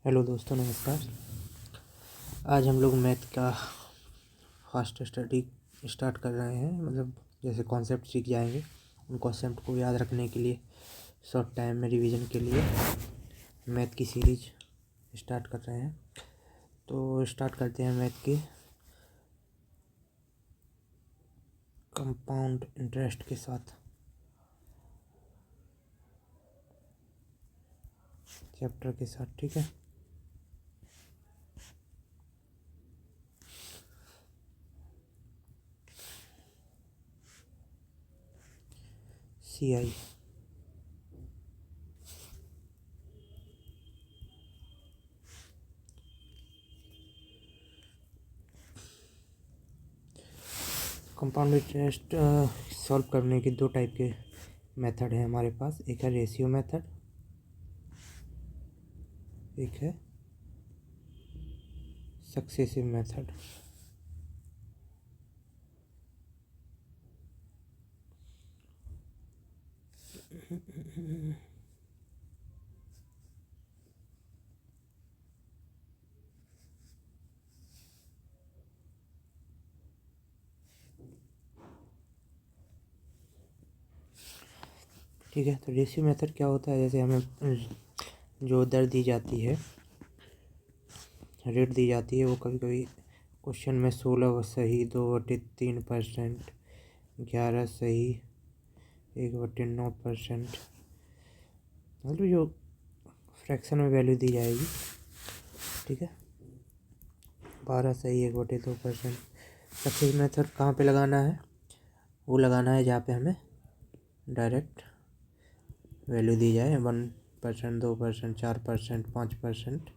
Hello दोस्तों, नमस्कार। आज हम लोग मैथ का फास्ट स्टडी स्टार्ट कर रहे हैं। मतलब जैसे कॉन्सेप्ट सीख जाएंगे, उन कॉन्सेप्ट को याद रखने के लिए, शॉर्ट टाइम में रिवीजन के लिए मैथ की सीरीज स्टार्ट कर रहे हैं। तो स्टार्ट करते हैं मैथ के कंपाउंड इंटरेस्ट के साथ, चैप्टर के साथ। ठीक है, CI। कंपाउंड इंटरेस्ट सॉल्व करने के दो टाइप के मेथड हैं हमारे पास। एक है रेशियो मेथड, एक है सक्सेसिव मेथड। ठीक है, तो रेशियो मेथड क्या होता है? जैसे हमें जो दर दी जाती है, रेट दी जाती है, वो कभी कभी क्वेश्चन में 16 सही 2/3%, 11 सही 1/9%, मतलब जो फ्रैक्शन में वैल्यू दी जाएगी। ठीक है, 12 सही 1/2%। सक्सेस मेथड कहाँ पे लगाना है? वो लगाना है जहाँ पे हमें डायरेक्ट वैल्यू दी जाए, 1%, 2%, 4%, 5%,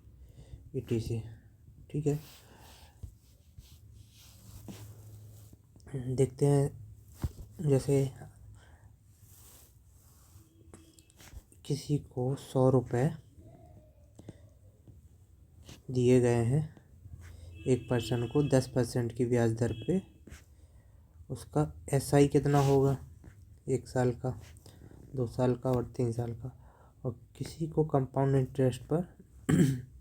etc। ठीक है, देखते हैं। जैसे किसी को 100 रुपये दिए गए हैं, एक पर्सन को 10% की ब्याज दर पे, उसका SI कितना होगा? 1 साल का, 2 साल का और 3 साल का। और किसी को कंपाउंड इंटरेस्ट पर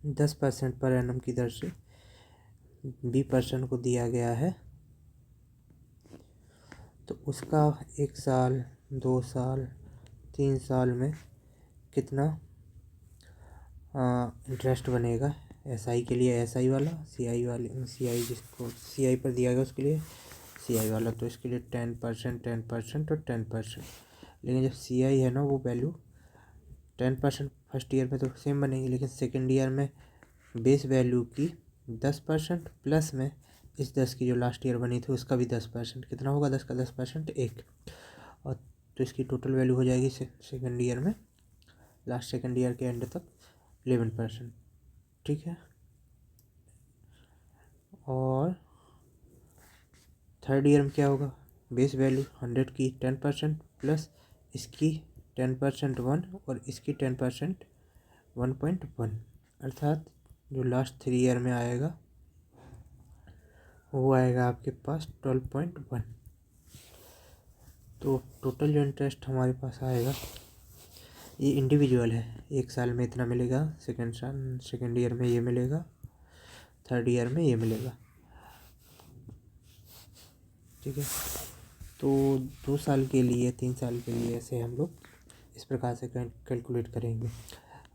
10% पर एनम की दर से B पर्सन को दिया गया है, तो उसका 1 साल, 2 साल, 3 साल में कितना इंटरेस्ट बनेगा? SI के लिए SI वाला, CI जिसको CI पर दिया गया उसके लिए CI वाला, तो इसके लिए 10%, 10% और 10%। लेकिन जब CI है ना, वो वैल्यू 10% फर्स्ट ईयर में तो सेम बनेगी, लेकिन सेकेंड ईयर में बेस वैल्यू की 10% प्लस में इस 10 की जो लास्ट ईयर बनी थी उसका भी 10%। कितना होगा? 10 का 10% 1। और तो इसकी टोटल वैल्यू हो जाएगी सेकेंड ईयर में, लास्ट सेकेंड ईयर के एंड तक 11%। ठीक है, और थर्ड ईयर में क्या होगा? बेस वैल्यू 100 की 10% प्लस इसकी 10% 1 और इसकी 10% 1.1, अर्थात जो लास्ट 3 ईयर में आएगा वो आएगा आपके पास 12.1। तो टोटल जो इंटरेस्ट हमारे पास आएगा, ये इंडिविजुअल है। 1 साल में इतना मिलेगा, सेकेंड ईयर में ये मिलेगा, थर्ड ईयर में ये मिलेगा। ठीक है, तो 2 साल के लिए, 3 साल के लिए ऐसे हम लोग इस प्रकार से कैलकुलेट करेंगे।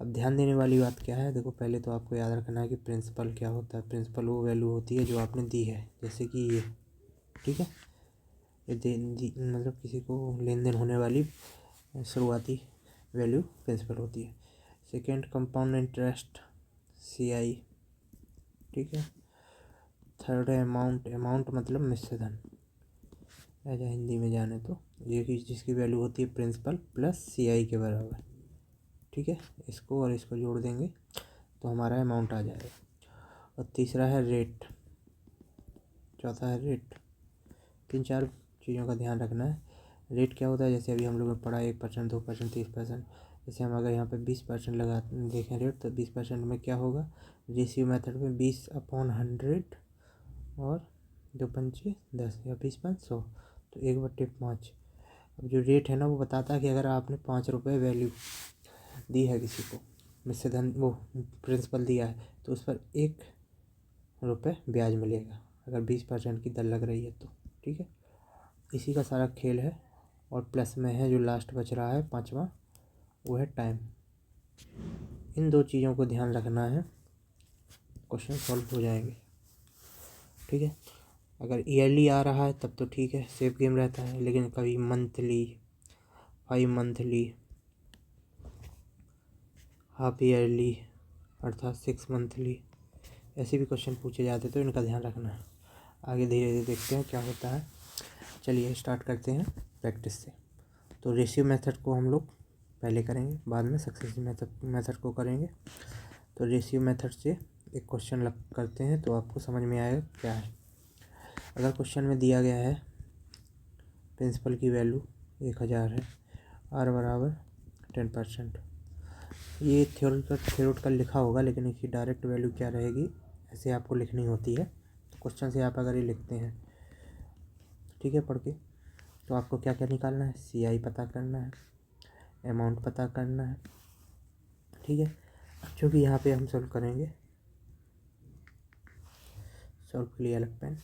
अब ध्यान देने वाली बात क्या है? देखो, पहले तो आपको याद रखना है कि प्रिंसिपल क्या होता है। प्रिंसिपल वो वैल्यू होती है जो आपने दी है, जैसे कि ये। ठीक है, ये मतलब किसी को लेन देन होने वाली शुरुआती वैल्यू प्रिंसिपल होती है। Second, compound interest CI। ठीक है, थर्ड है अमाउंट। अमाउंट मतलब मिश्रधन, ऐसा हिंदी में जाने तो ये कि जिसकी वैल्यू होती है प्रिंसिपल प्लस CI के बराबर। ठीक है, इसको और इसको जोड़ देंगे तो हमारा अमाउंट आ जाएगा। और तीसरा है रेट, चौथा है रेट। 3-4 चीज़ों का ध्यान रखना है। रेट क्या होता है? जैसे अभी हम लोगों ने पढ़ा 1%, 2%, 30%। जैसे हम अगर यहाँ पे 20% लगा देखें रेट, तो 20% में क्या होगा? रेशियो मेथड में 20/100 और 2×5 10 या 20/100, तो 1/5। अब जो रेट है ना, वो बताता है कि अगर आपने 5 रुपये वैल्यू दी है किसी को, मिश्र धन वो प्रिंसिपल दिया है तो उस पर 1 रुपये ब्याज मिलेगा अगर 20% की दर लग रही है तो। ठीक है, इसी का सारा खेल है। और प्लस में है जो लास्ट बच रहा है 5वां, वो है टाइम। इन 2 चीज़ों को ध्यान रखना है, क्वेश्चन सॉल्व हो जाएंगे। ठीक है, अगर ईयरली आ रहा है तब तो ठीक है, सेफ गेम रहता है। लेकिन कभी मंथली, 5 मंथली, हाफ ईयरली अर्थात 6 मंथली, ऐसे भी क्वेश्चन पूछे जाते तो इनका ध्यान रखना है। आगे धीरे धीरे देखते हैं क्या होता है। चलिए स्टार्ट करते हैं प्रैक्टिस से। तो रेशियो मेथड को हम लोग पहले करेंगे, बाद में सक्सेसिव मेथड को करेंगे। तो रेशियो मेथड से एक क्वेश्चन करते हैं तो आपको समझ में आएगा क्या है। अगर क्वेश्चन में दिया गया है प्रिंसिपल की वैल्यू 1000 है, आर बराबर 10%। ये थ्योरेटिकल लिखा होगा, लेकिन इसकी डायरेक्ट वैल्यू क्या रहेगी ऐसे आपको लिखनी होती है। तो क्वेश्चन से आप अगर ये लिखते हैं, ठीक है, पढ़ के, तो आपको क्या क्या निकालना है, CI पता करना है, अमाउंट पता करना है। ठीक है, अब चूँकि यहाँ पे हम सॉल्व करेंगे, सॉल्व के लिए अलग पेन,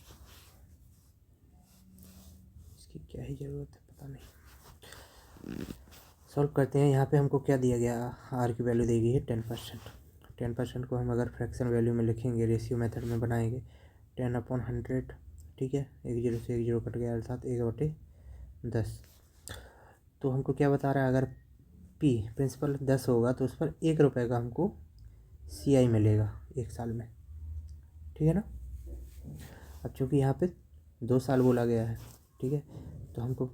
इसकी क्या ही ज़रूरत है पता नहीं। सॉल्व करते हैं। यहाँ पे हमको क्या दिया गया, आर की वैल्यू दी गई है 10%। 10% को हम अगर फ्रैक्शन वैल्यू में लिखेंगे, रेशियो मेथड में बनाएंगे, 10/100। ठीक है, 1 0 से 1 0 कट गया अर्थात 1/10। तो हमको क्या बता रहा है, अगर P प्रिंसिपल 10 होगा तो उस पर 1 रुपये का हमको CI मिलेगा 1 साल में। ठीक है ना। अब चूँकि यहाँ पे 2 साल बोला गया है, ठीक है, तो हमको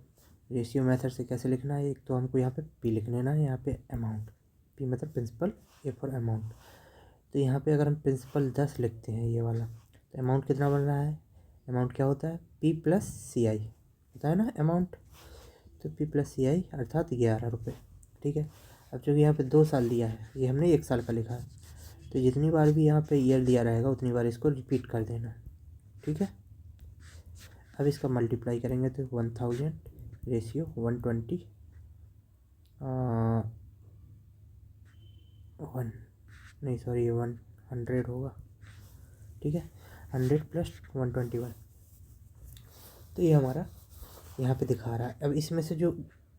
रेशियो मेथड से कैसे लिखना है, एक तो हमको यहाँ पे P लिख लेना है, यहाँ पे अमाउंट, P मतलब प्रिंसिपल, A फॉर अमाउंट। तो यहाँ पे अगर हम प्रिंसिपल 10 लिखते हैं ये वाला, तो अमाउंट कितना बन रहा है, अमाउंट क्या होता है, P प्लस CI होता है ना अमाउंट। तो P प्लस CI अर्थात 11 रुपये। ठीक है, अब चूँकि यहाँ पे 2 साल दिया है, ये हमने 1 साल का लिखा है, तो जितनी बार भी यहाँ पे ईयर दिया रहेगा उतनी बार इसको रिपीट कर देना। ठीक है, अब इसका मल्टीप्लाई करेंगे तो 1000 रेशियो 120 100 होगा। ठीक है, 100 प्लस 121, तो ये हमारा यहाँ पे दिखा रहा है। अब इसमें से जो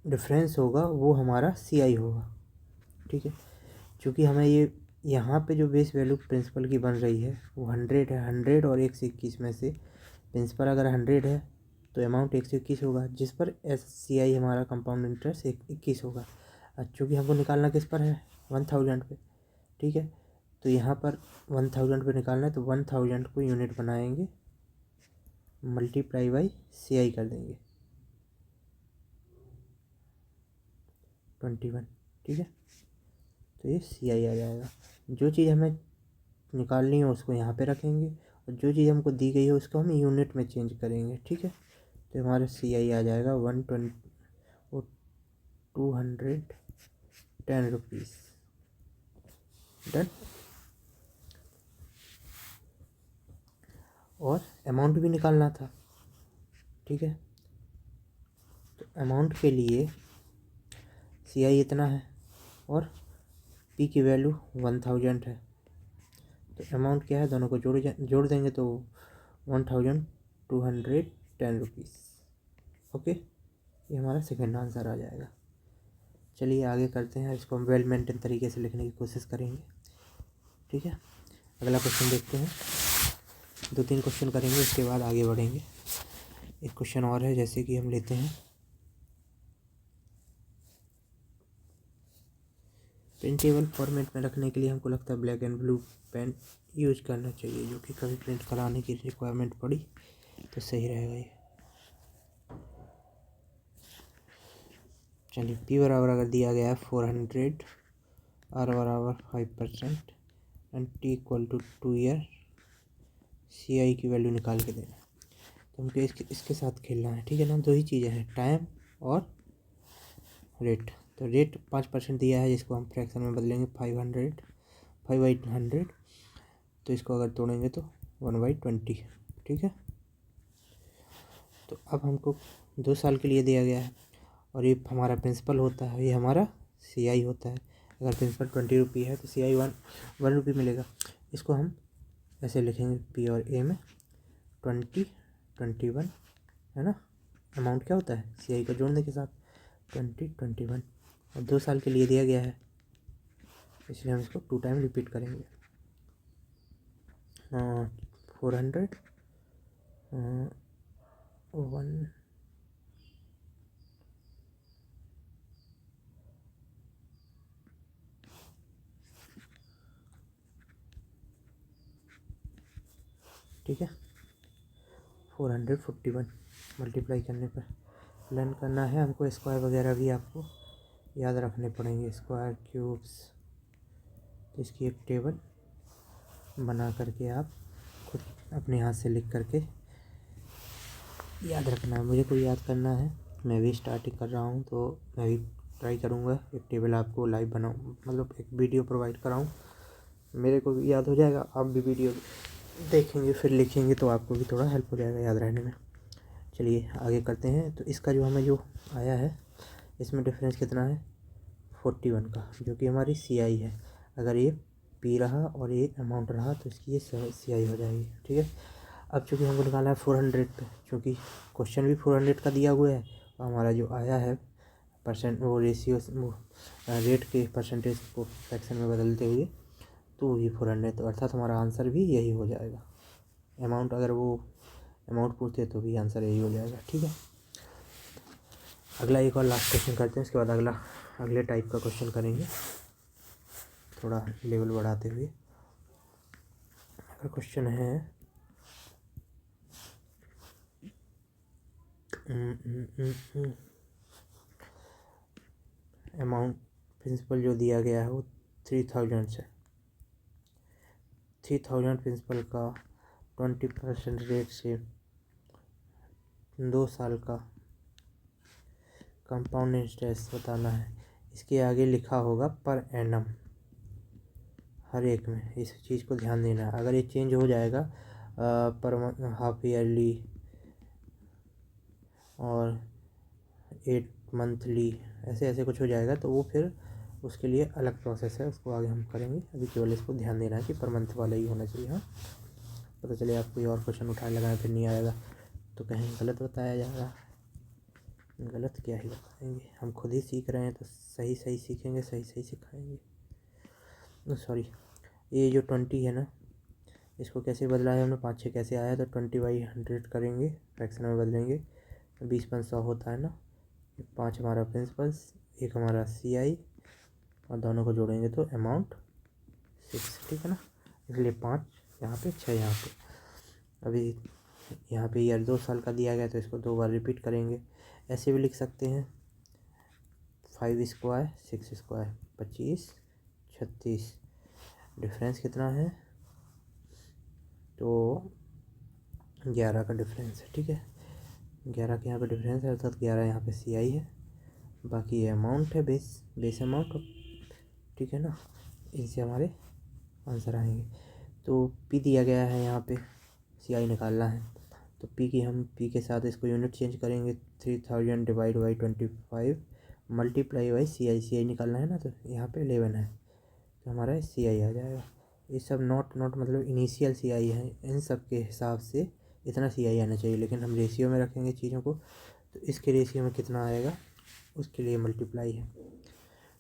डिफरेंस होगा वो हमारा CI होगा। ठीक है, क्योंकि हमें ये यहाँ पे जो बेस वैल्यू प्रिंसिपल की बन रही है वो 100 है। 100 और 121 में से प्रिंसिपल अगर 100 है तो अमाउंट 121 होगा, जिस पर CI हमारा कंपाउंड इंटरेस्ट 21 होगा। चूँकि हमको निकालना किस पर है, 1000 पे। ठीक है, तो यहाँ पर 1000 पे निकालना है, तो 1000 को यूनिट बनाएंगे, मल्टीप्लाई बाई CI कर देंगे 21। ठीक है, तो ये CI आ जाएगा। जो चीज़ हमें निकालनी है उसको यहाँ पे रखेंगे, और जो चीज़ हमको दी गई है उसको हम यूनिट में चेंज करेंगे। ठीक है, तो हमारा CI आ जाएगा 210 रुपीज़। डन। और अमाउंट भी निकालना था। ठीक है, तो अमाउंट के लिए CI इतना है और P की वैल्यू 1000 है, तो अमाउंट क्या है, दोनों को जोड़ देंगे तो 1210 रुपीज़। ओके, ये हमारा सेकंड आंसर आ जाएगा। चलिए आगे करते हैं, इसको हम वेल मेंटेन तरीके से लिखने की कोशिश करेंगे। ठीक है, अगला क्वेश्चन देखते हैं। 2-3 क्वेश्चन करेंगे, उसके बाद आगे बढ़ेंगे। एक क्वेश्चन और है, जैसे कि हम लेते हैं प्रिंटेबल फॉर्मेट में रखने के लिए हमको लगता है black and blue pen use करना चाहिए, जो कि कभी प्रिंट कराने की रिक्वायरमेंट पड़ी तो सही रहेगा ये। चलिए, P बराबर अगर दिया गया है 400, R बराबर 5% and T equal to 2 year, CI की वैल्यू निकाल के देना। तो हमको इसके साथ खेलना है। ठीक है ना, 2 ही चीज़ें हैं, टाइम और रेट। तो रेट 5% दिया है, जिसको हम फ्रैक्शन में बदलेंगे 5/100। तो इसको अगर तोड़ेंगे तो 1/20। ठीक है, तो अब हमको 2 साल के लिए दिया गया है, और ये हमारा प्रिंसिपल होता है, ये हमारा CI होता है। अगर प्रिंसिपल 20 रुपये है तो CI 1 रुपये मिलेगा। इसको हम ऐसे लिखेंगे P और A में 20 21 है ना। अमाउंट क्या होता है CI को जोड़ने के साथ 20 21 और 2 साल के लिए दिया गया है, इसलिए हम इसको 2 टाइम रिपीट करेंगे। 400 1 ठीक है 441 मल्टीप्लाई करने पर लर्न करना है हमको। स्क्वायर वगैरह भी आपको याद रखने पड़ेंगे, स्क्वायर क्यूब्स। तो इसकी एक टेबल बना करके आप खुद अपने हाथ से लिख करके याद रखना है। मुझे को याद करना है, मैं भी स्टार्टिंग कर रहा हूँ तो मैं भी ट्राई करूँगा एक टेबल आपको लाइव बनाऊँ, मतलब एक वीडियो प्रोवाइड कराऊँ। मेरे को भी याद हो जाएगा, आप भी वीडियो देखेंगे फिर लिखेंगे तो आपको भी थोड़ा हेल्प हो जाएगा याद रहने में। चलिए आगे करते हैं। तो इसका जो हमें जो आया है इसमें डिफरेंस कितना है 41 का, जो कि हमारी CI है। अगर ये P रहा और ये अमाउंट रहा तो इसकी ये CI हो जाएगी। ठीक है, अब चूँकि हमको निकालना है 400 पे, चूँकि क्वेश्चन भी 400 का दिया हुआ है और हमारा जो आया है परसेंट वो रेशियो रेट के परसेंटेज को फ्रैक्शन में बदलते हुए तो ये 400, तो अर्थात हमारा आंसर भी यही हो जाएगा। अमाउंट अगर वो अमाउंट पूछते तो भी आंसर यही हो जाएगा। ठीक है, अगला एक और लास्ट क्वेश्चन करते हैं, उसके बाद अगले टाइप का क्वेश्चन करेंगे थोड़ा लेवल बढ़ाते हुए। अगला क्वेश्चन है अमाउंट प्रिंसिपल जो दिया गया है वो 3000 से 3000 प्रिंसिपल का 20% रेट से 2 साल का कंपाउंड इंटरेस्ट बताना है। इसके आगे लिखा होगा पर एनम, हर एक में इस चीज़ को ध्यान देना है। अगर ये चेंज हो जाएगा पर हाफ ईयरली और 8 मंथली ऐसे ऐसे कुछ हो जाएगा तो वो फिर उसके लिए अलग प्रोसेस है, उसको आगे हम करेंगे। अभी केवल इसको ध्यान देना है कि पर मंथ वाला ही होना चाहिए। हाँ, पता चले आप कोई और क्वेश्चन उठाए लगाए फिर नहीं आएगा तो कहीं गलत बताया जाएगा। गलत क्या ही बताएंगे, हम खुद ही सीख रहे हैं तो सही सही सीखेंगे, सही सही सिखाएंगे। सॉरी, ये जो 20 है ना, इसको कैसे बदला है हमने 5 6 कैसे आया, तो 20/100 करेंगे, फ्रैक्शन में बदलेंगे। 20 5 100 होता है ना, 5 हमारा प्रिंसिपल्स, 1 हमारा CI और दोनों को जोड़ेंगे तो अमाउंट 6। ठीक है ना, इसलिए 5 यहाँ पे 6 यहाँ पे। अभी यहाँ पे ईयर 2 साल का दिया गया तो इसको 2 बार रिपीट करेंगे। ऐसे भी लिख सकते हैं 5 स्क्वायर 6 स्क्वायर 25 36, डिफरेंस कितना है तो 11 का डिफरेंस है। ठीक है, 11 के यहाँ पे डिफरेंस है अर्थात 11 यहाँ पे CI है, बाकी ये अमाउंट है बेस अमाउंट। ठीक है ना, इनसे हमारे आंसर आएंगे। तो P दिया गया है, यहाँ पे CI निकालना है तो P के साथ इसको यूनिट चेंज करेंगे। 3000 divide by 25 multiply by CI निकालना है ना, तो यहाँ पे 11 है तो हमारा CI आ जाएगा। ये सब नॉट मतलब इनिशियल CI है, इन सब के हिसाब से इतना CI आना चाहिए, लेकिन हम रेशियो में रखेंगे चीज़ों को तो इसके रेशियो में कितना आएगा उसके लिए मल्टीप्लाई है।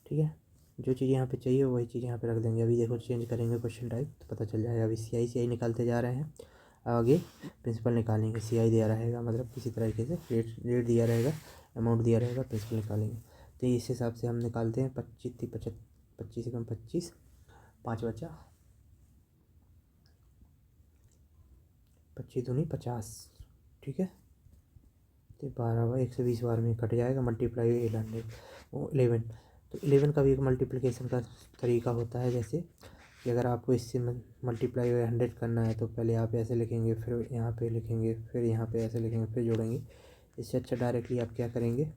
ठीक है, जो चीज़ यहाँ पे चाहिए वही चीज़ यहाँ पे रख देंगे। अभी देखो चेंज करेंगे क्वेश्चन टाइप तो पता चल जाएगा। अभी CI निकालते जा रहे हैं, आगे प्रिंसिपल निकालेंगे। CI दिया रहेगा मतलब किसी तरीके से रेट दिया रहेगा, अमाउंट दिया रहेगा, प्रिंसिपल निकालेंगे। तो इस हिसाब से हम निकालते हैं। 25 एकम 25, 5 बचा 25 दूनी 50। ठीक है, तो 120 बार में कट जाएगा, मल्टीप्लाई 11 तो 11 का भी एक मल्टीप्लिकेशन का तरीका होता है। जैसे कि अगर आपको इससे मल्टीप्लाई 100 करना है तो पहले आप ऐसे लिखेंगे, फिर यहाँ पे लिखेंगे, फिर यहाँ पे ऐसे लिखेंगे, फिर जोड़ेंगे। इससे अच्छा डायरेक्टली आप क्या करेंगे,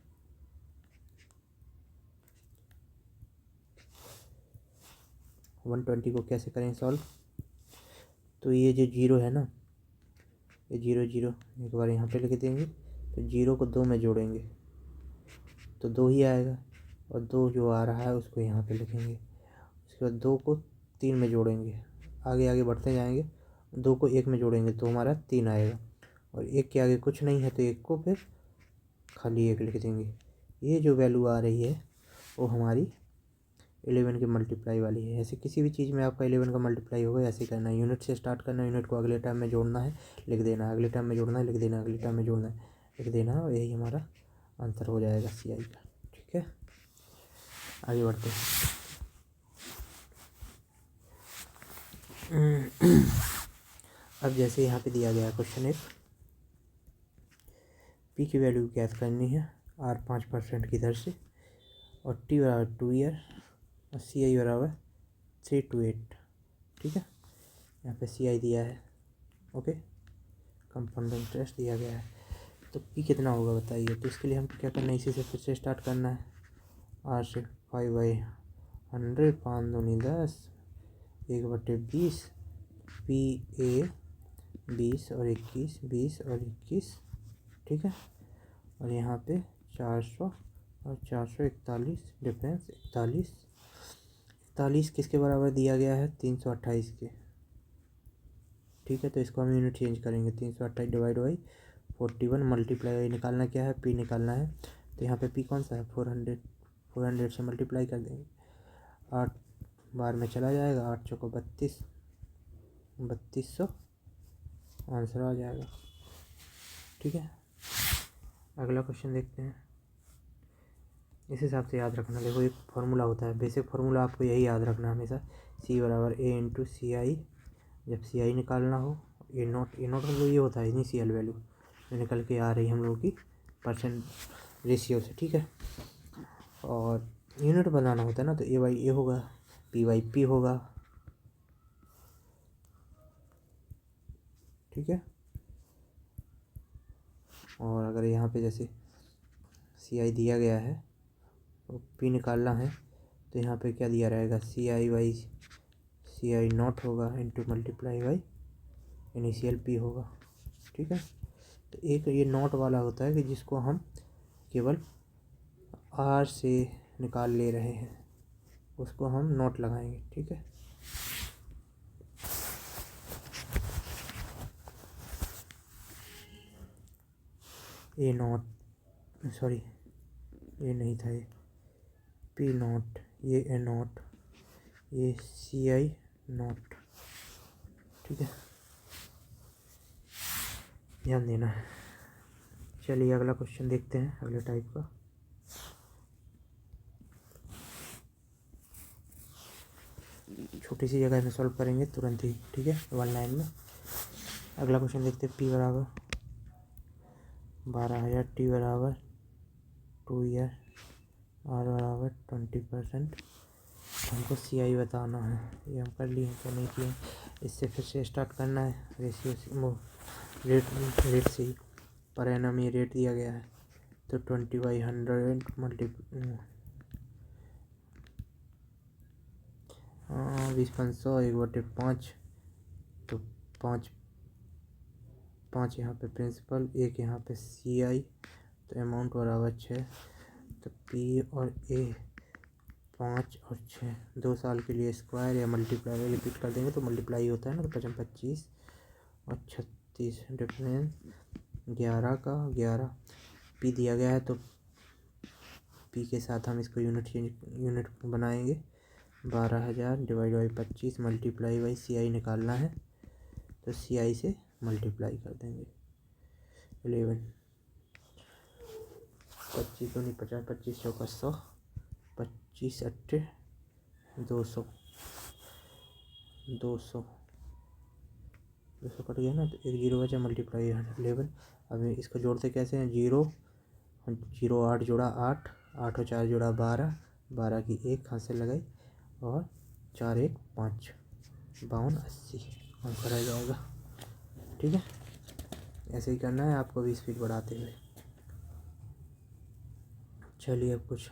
120 को कैसे करें सॉल्व। तो ये जो 0 है ना, ये 0 एक बार यहाँ पे लिख देंगे, तो 0 को 2 में जोड़ेंगे तो 2 ही आएगा, और 2 जो आ रहा है उसको यहाँ पे लिखेंगे उसके बाद 2 को 3 में जोड़ेंगे, आगे आगे बढ़ते जाएंगे, 2 को 1 में जोड़ेंगे तो हमारा 3 आएगा, और 1 के आगे कुछ नहीं है तो 1 को फिर खाली 1 लिख देंगे। ये जो वैल्यू आ रही है वो हमारी 11 के मल्टीप्लाई वाली है। ऐसे किसी भी चीज़ में आपका 11 का मल्टीप्लाई होगा, ऐसे करना है, यूनिट से स्टार्ट करना है, यूनिट को अगले टाइम में जोड़ना है, लिख देना है, अगले टाइम में जोड़ना है, लिख देना है, अगले टाइम में जोड़ना है, लिख देना है, और यही हमारा आंसर हो जाएगा CI का। ठीक है, आगे बढ़ते हैं। अब जैसे यहाँ पे दिया गया क्वेश्चन एक, P की वैल्यू ज्ञात करनी है R 5% की दर से, और T बराबर 2 ईयर, और CI बराबर 3 to 8। ठीक है, यहाँ पे CI दिया है, ओके, कंपाउंड इंटरेस्ट दिया गया है, तो P कितना होगा बताइए। तो इसके लिए हमको क्या करना है, इसी से फिर से स्टार्ट करना है। R से 5/100, 5 दूनी 10, 1/20, PA 20 और 21, 20 और 21। ठीक है, और यहाँ पे 400 और 441, डिफरेंस 41। 41 किसके बराबर दिया गया है, 328 के। ठीक है, तो इसको हम यूनिट चेंज करेंगे, 328 डिवाइड बाई 41, मल्टीप्लाई निकालना क्या है, P निकालना है। तो यहाँ पे P कौन सा है, 400 से मल्टीप्लाई कर देंगे, 8 बार में चला जाएगा, 8 चौको 32, 3200 आंसर आ जाएगा। ठीक है, अगला क्वेश्चन देखते हैं। इस हिसाब से याद रखना, देखो एक फार्मूला होता है, बेसिक फार्मूला आपको यही याद रखना हमेशा, C बराबर A इंटू CI। जब CI निकालना हो, A नॉट मतलब ये होता है इनिशियल वैल्यू जो निकल के आ रही है हम लोगों की परसेंट रेशियो से। ठीक है, और यूनिट बनाना होता है ना, तो A/A होगा, P/P होगा। ठीक है, और अगर यहाँ पे जैसे CI दिया गया है तो P निकालना है, तो यहाँ पे क्या दिया रहेगा, CI नॉट होगा into multiply by initial P होगा। ठीक है, तो एक ये नॉट वाला होता है कि जिसको हम केवल R से निकाल ले रहे हैं, उसको हम नॉट लगाएंगे। ठीक है, A नॉट, सॉरी ये नहीं था, ये P नॉट, ये A नॉट, ये CI नॉट। ठीक है, ध्यान देना है। चलिए अगला क्वेश्चन देखते हैं, अगले टाइप का। छोटी सी जगह में सॉल्व करेंगे तुरंत ही। ठीक है, 1 लाइन में। अगला क्वेश्चन देखते हैं, P बराबर 12,000, T बराबर 2 ईयर, R बराबर 20%। हमको CI बताना है, ये हम कर लिए क्या नहीं किए। इससे फिर से स्टार्ट करना है, रेशियो से, वो रेट से ही, पर एनम ये रेट दिया गया है, तो 20/100 20 500 1/5, तो 5 यहाँ पे प्रिंसिपल, 1 यहाँ पे CI, तो अमाउंट बराबर 6। तो P और A 5 और 6, 2 साल के लिए स्क्वायर या मल्टीप्लाई रिपीट कर देंगे तो मल्टीप्लाई होता है ना, तो 25 और 36, डिफरेंस 11 का 11। P दिया गया है तो P के साथ हम इसको यूनिट बनाएंगे, 12,000 divide by 25 multiply by CI निकालना है, तो CI से मल्टीप्लाई कर देंगे। 11 25 दूनी 50, 25 चौका 100, 25 अट्ठे 200 कट गया ना, तो 1 0 बचा, मल्टीप्लाई 11। अब इसको जोड़ते कैसे हैं, 0 8 जोड़ा 8, 8 और 4 जोड़ा 12, 12 की 1 हाथ से लगाई, और 4 1 5, 52 80 आंसर आ जाएगा। ठीक है, ऐसे ही करना है आपको भी स्पीड बढ़ाते हुए। चलिए अब कुछ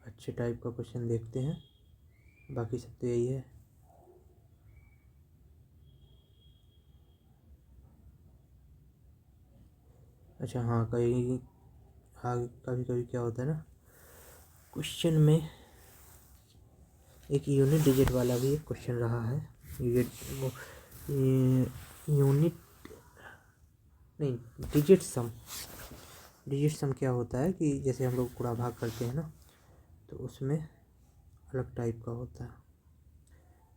अच्छे टाइप का क्वेश्चन देखते हैं, बाकी सब तो यही है। अच्छा हाँ, कभी कभी क्या होता है ना, क्वेश्चन में एक यूनिट डिजिट वाला भी एक क्वेश्चन रहा है। वो यूनिट नहीं, डिजिट सम। डिजिट सम क्या होता है कि जैसे हम लोग गुणा भाग करते हैं ना, तो उसमें अलग टाइप का होता है।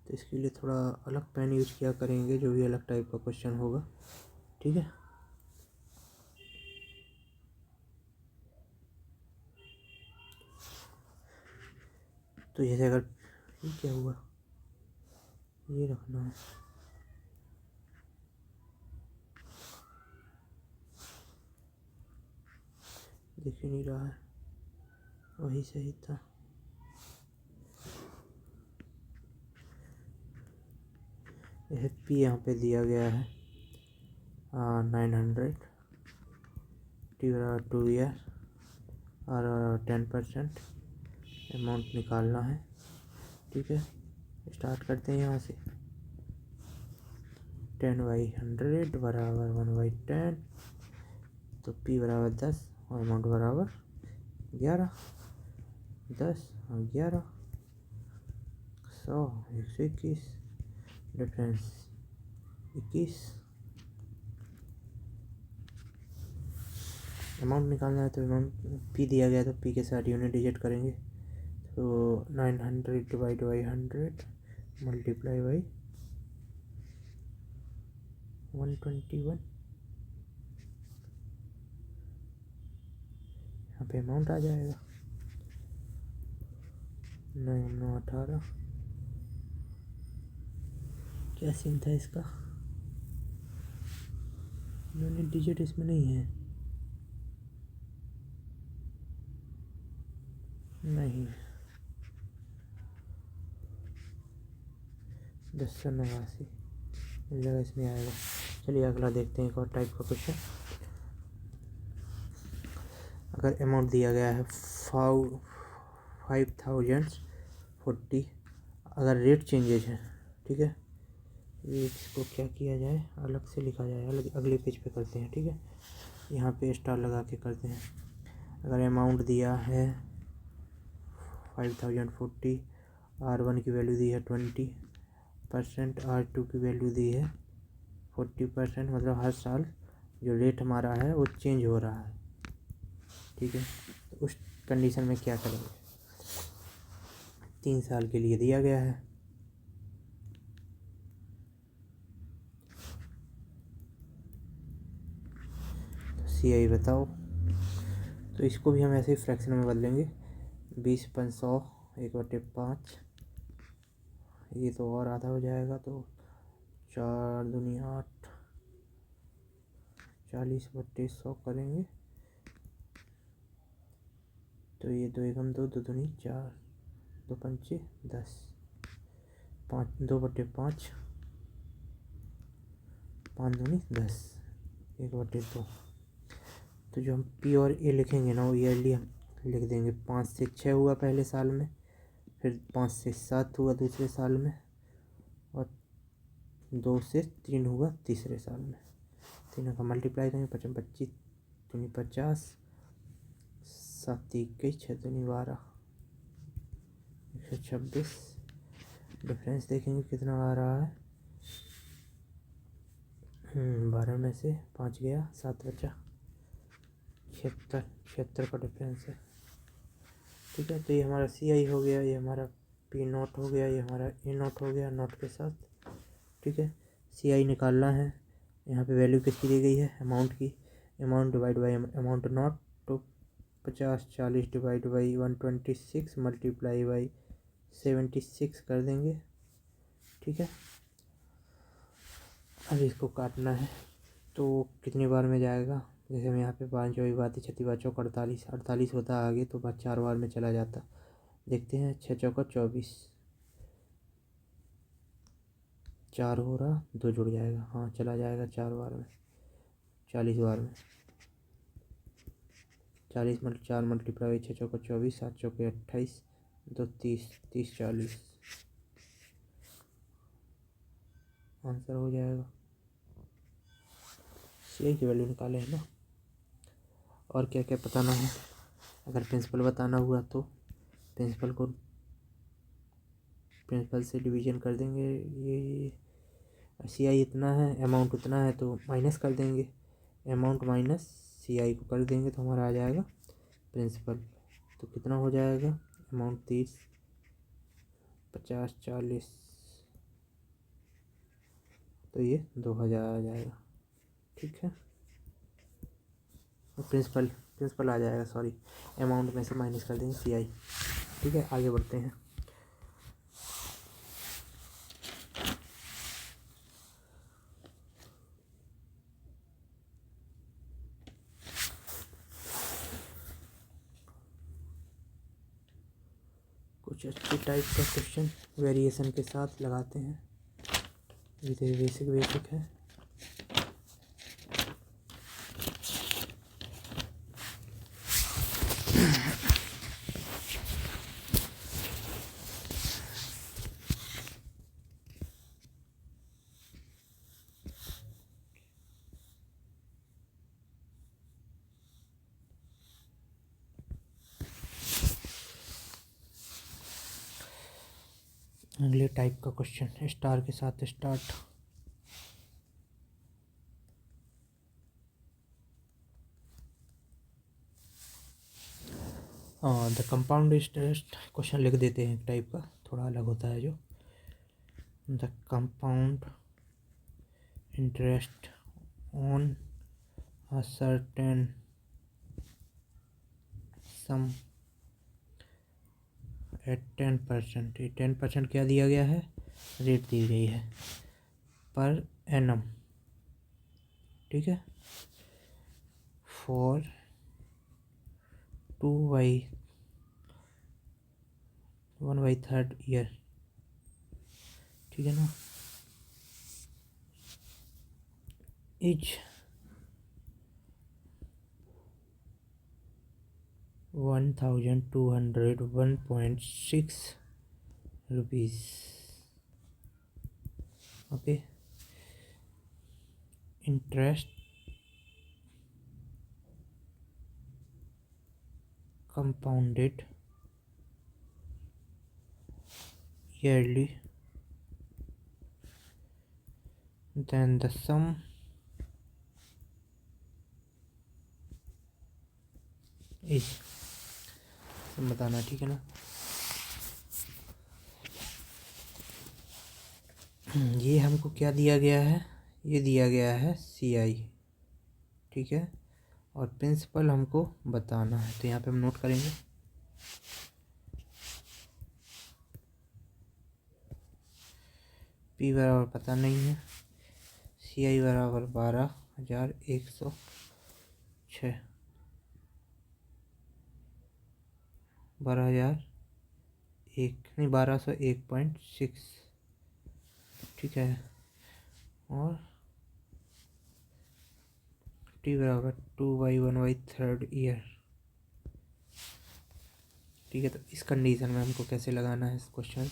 तो इसके लिए थोड़ा अलग पेन यूज किया करेंगे, जो भी अलग टाइप का क्वेश्चन होगा। ठीक है। तो जैसे अगर ये क्या हुआ, ये रखना है। दिख ही नहीं रहा है, वही सही था। यह पी यहाँ पे दिया गया है 900, टी बराबर 2 ईयर और 10% अमाउंट निकालना है। ठीक है, स्टार्ट करते हैं यहाँ से। 10/100 बराबर 1/10, तो पी बराबर 10 और अमाउंट बराबर 11। 10 और 11 100, 121, डिफरेंस 21। अमाउंट निकालना है, तो अमाउंट पी दिया गया, तो पी के साथ यूनिट डिजिट करेंगे। तो 900 डिवाइड बाई 100 मल्टीप्लाई बाई 121। यहाँ पे अमाउंट आ जाएगा 9/9/18। क्या सीन था इसका, यूनिट डिजिट इसमें नहीं है। नहीं, 1089 इस जगह इसमें आएगा। चलिए अगला देखते हैं एक और टाइप का क्वेश्चन। अगर अमाउंट दिया गया है 5040, अगर रेट चेंजेज है, ठीक है, ये इसको क्या किया जाए, अलग से लिखा जाए, अलग अगले पेज पे करते हैं। ठीक है, यहाँ पे स्टार लगा के करते हैं। अगर अमाउंट दिया है 5040, R1 की वैल्यू दी है 20%, R2 की वैल्यू दी है 40%, मतलब हर साल जो रेट हमारा है वो चेंज हो रहा है। ठीक है, तो उस कंडीशन में क्या करेंगे। 3 साल के लिए दिया गया है। तो CI बताओ। तो इसको भी हम ऐसे ही फ्रैक्शन में बदलेंगे। 20/100 1/5, ये तो और आधा हो जाएगा, तो 4 दूनी 8, 40/100 करेंगे। तो ये 2 एकम 2, 2 दूनी 4, 2 पंचे 10, 5 2/5, 5 दूनी 10, 1/2। तो जो हम पी और ए लिखेंगे ना, वो ईयरली हम लिख देंगे। 5 से 6 हुआ पहले साल में, फिर 5 से 7 हुआ दूसरे साल में, और 2 से 3 हुआ तीसरे साल में। तीनों का मल्टीप्लाई करेंगे। 55 25 दूनी 50, 7 21, 6 दूनी 12, 126। डिफरेंस देखेंगे कितना आ रहा है। 12 में से 5 गया, 7 बचा, 76 का डिफरेंस है। ठीक है, तो ये हमारा CI हो गया, ये हमारा P0 हो गया, ये हमारा A0 हो गया नोट के साथ। ठीक है, CI निकालना है। यहाँ पे वैल्यू किसकी दी गई है, अमाउंट की। Amount divide by amount not, तो 50 40 डिवाइड बाई 126 मल्टीप्लाई बाई 76 कर देंगे। ठीक है, अब इसको काटना है, तो कितनी बार में जाएगा। जैसे हम यहाँ पे 5 चौबीस बाती 36 चौक 48, 48 होता आगे, तो 4 बार में चला जाता। देखते हैं, 6 चौका 24, 4 हो रहा, 2 जुड़ जाएगा, हाँ चला जाएगा 4 बार में, 40 बार में। 40 4 मल्टीप्लाई 6 चौका 24, 7 चौके 28, 2 30, 30 40 आंसर हो जाएगा। CI की वैल्यू निकाले है ना। और क्या क्या बताना है, अगर प्रिंसिपल बताना हुआ तो प्रिंसिपल को प्रिंसिपल से डिवीजन कर देंगे। ये CI इतना है, अमाउंट उतना है, तो माइनस कर देंगे, अमाउंट माइनस CI को कर देंगे तो हमारा आ जाएगा प्रिंसिपल। तो कितना हो जाएगा, अमाउंट 30, 50, 40, तो ये 2000 आ जाएगा। ठीक है, प्रिंसिपल आ जाएगा, सॉरी, अमाउंट में से माइनस कर देंगे CI। ठीक है, आगे बढ़ते हैं। कुछ अच्छे टाइप का क्वेश्चन वेरिएशन के साथ लगाते हैं। ये बेसिक है। अगले टाइप का क्वेश्चन स्टार के साथ start. The compound interest question लिख देते हैं, एक टाइप का थोड़ा अलग होता है जो। The compound interest on a certain sum at 10%। ये 10% क्या दिया गया है, रेट दी गई है पर एनम। ठीक है, फॉर 1/3 ईयर। ठीक है ना, is 1201.6 rupees. Okay, interest compounded yearly, then the sum is, बताना। ठीक है ना, ये हमको क्या दिया गया है, ये दिया गया है CI। ठीक है, और प्रिंसिपल हमको बताना है, तो यहाँ पे हम नोट करेंगे। P बराबर पता नहीं है, CI बराबर 12,106, 1201.6। ठीक है, और T बराबर 2/1/3 ईयर। ठीक है, तो इस कंडीशन में हमको कैसे लगाना है इस क्वेश्चन,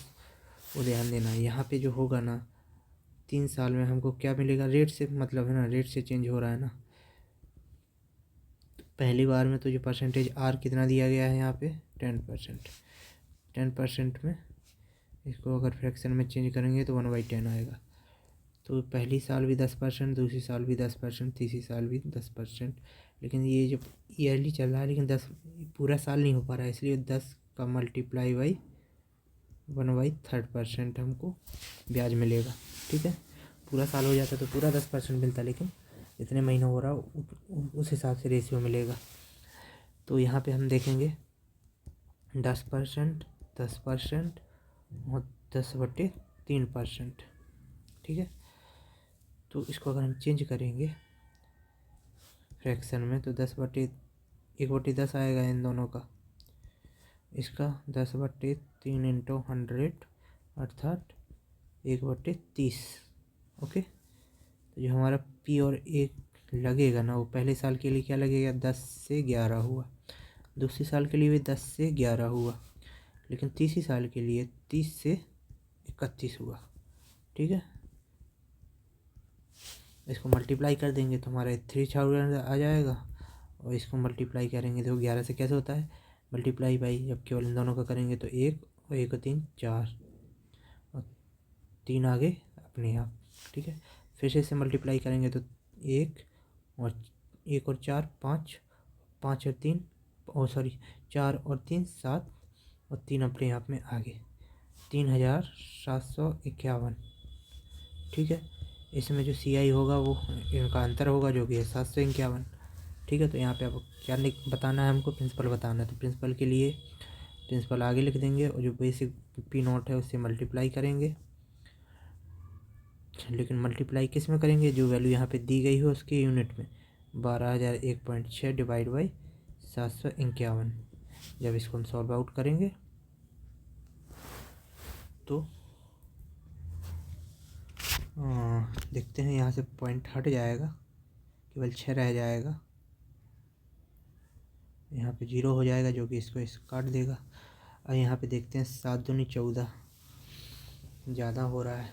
वो ध्यान देना है। यहाँ पे जो होगा ना, 3 साल में हमको क्या मिलेगा, रेट से मतलब है ना, रेट से चेंज हो रहा है ना। तो पहली बार में तो जो परसेंटेज R कितना दिया गया है यहाँ पे 10%। 10% में इसको अगर फ्रैक्शन में चेंज करेंगे तो 1/10 आएगा। तो पहली साल भी 10%, दूसरी साल भी 10%, तीसरी साल भी 10%। लेकिन ये जो ईयरली चल रहा है, लेकिन 10 पूरा साल नहीं हो पा रहा है, इसलिए 10 का मल्टीप्लाई बाई 1/3% हमको ब्याज मिलेगा। ठीक है, पूरा साल हो जाता तो पूरा 10% मिलता, लेकिन इतने महीना हो रहा उस हिसाब से रेशियो मिलेगा। तो यहाँ पे हम देखेंगे 10%, 10% और 10/3%। ठीक है, तो इसको अगर हम चेंज करेंगे फ्रैक्शन में, तो 1/10 आएगा इन दोनों का। इसका 10/3 इंटू 100 अर्थात 1/30। ओके, तो जो हमारा P और A लगेगा ना, वो पहले साल के लिए क्या लगेगा, 10 से 11 हुआ, दूसरी साल के लिए भी 10 से 11 हुआ, लेकिन तीसरी साल के लिए 30 से 31 हुआ। ठीक है, इसको मल्टीप्लाई कर देंगे तो हमारा 3000 आ जाएगा, और इसको मल्टीप्लाई करेंगे तो 11 से कैसे होता है, मल्टीप्लाई बाई, जब केवल इन दोनों का करेंगे तो 1 और 1 और 3 4, 3 आगे अपने आप, ठीक है। फिर से इसे मल्टीप्लाई करेंगे तो 1 और 4 5, 5 और 3 सॉरी 4 और 3 7 और 3 अपने आप में आगे 3751, ठीक है। इसमें जो CI होगा वो इनका अंतर होगा जो कि है 751, ठीक है। तो यहाँ पे आपको क्या बताना है, हमको प्रिंसिपल बताना है। तो प्रिंसिपल के लिए प्रिंसिपल आगे लिख देंगे और जो बेसिक P0 है उससे मल्टीप्लाई करेंगे, लेकिन मल्टीप्लाई किस में करेंगे, जो वैल्यू यहाँ पे दी गई हो उसके यूनिट में, 12,001.6 डिवाइड बाई 751। जब इसको हम सॉल्व आउट करेंगे तो देखते हैं, यहाँ से पॉइंट हट जाएगा, केवल 6 रह जाएगा, यहाँ पे 0 हो जाएगा जो कि इसको काट देगा। और यहाँ पे देखते हैं 7 दूनी 14 ज़्यादा हो रहा है,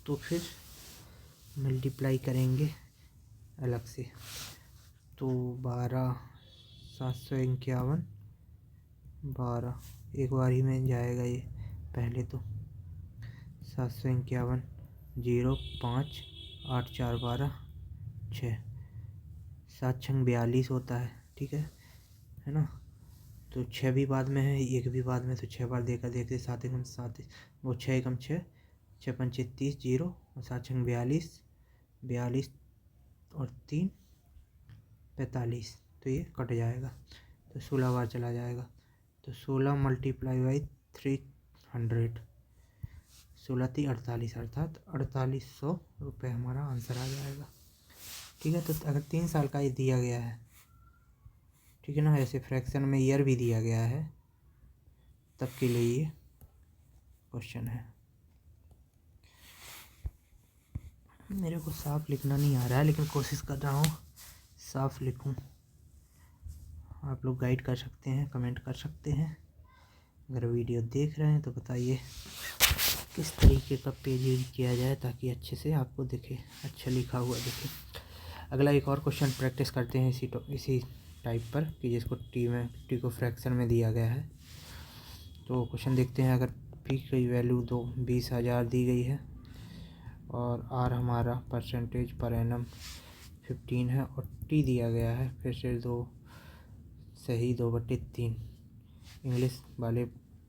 तो फिर मल्टीप्लाई करेंगे अलग से। तो 12,751 12 एक बार ही में जाएगा ये, पहले तो 751 0 5 8 4 12 6 7 6 42 होता है, ठीक है ना। तो 6 भी बाद में है, 1 भी बाद में, तो 6 बार देखा देखते 7 एकम 7 वो 6 एकम 6 6 पंचे 30 0 और 7 6 42 42 और 3 45, तो ये कट जाएगा, तो 16 बार चला जाएगा। तो 16 मल्टीप्लाई बाई 300, 16 × 3 48, अर्थात 4800 रुपये हमारा आंसर आ जाएगा, ठीक है। तो अगर 3 साल का ये दिया गया है, ठीक है ना, ऐसे फ्रैक्शन में ईयर भी दिया गया है, तब के लिए ये क्वेश्चन है। मेरे को साफ लिखना नहीं आ रहा है, लेकिन कोशिश कर रहा हूँ साफ लिखूँ। आप लोग गाइड कर सकते हैं, कमेंट कर सकते हैं। अगर वीडियो देख रहे हैं तो बताइए किस तरीके का पेज यूज किया जाए ताकि अच्छे से आपको दिखे, अच्छा लिखा हुआ दिखे। अगला एक और क्वेश्चन प्रैक्टिस करते हैं इसी टाइप पर, कि जिसको टी को फ्रैक्शन में दिया गया है। तो क्वेश्चन देखते हैं। अगर पी की वैल्यू 20,000 दी गई है और आर हमारा परसेंटेज पर एनम 15 है और टी दिया गया है, फिर से 2 सही 2/3। इंग्लिश वाले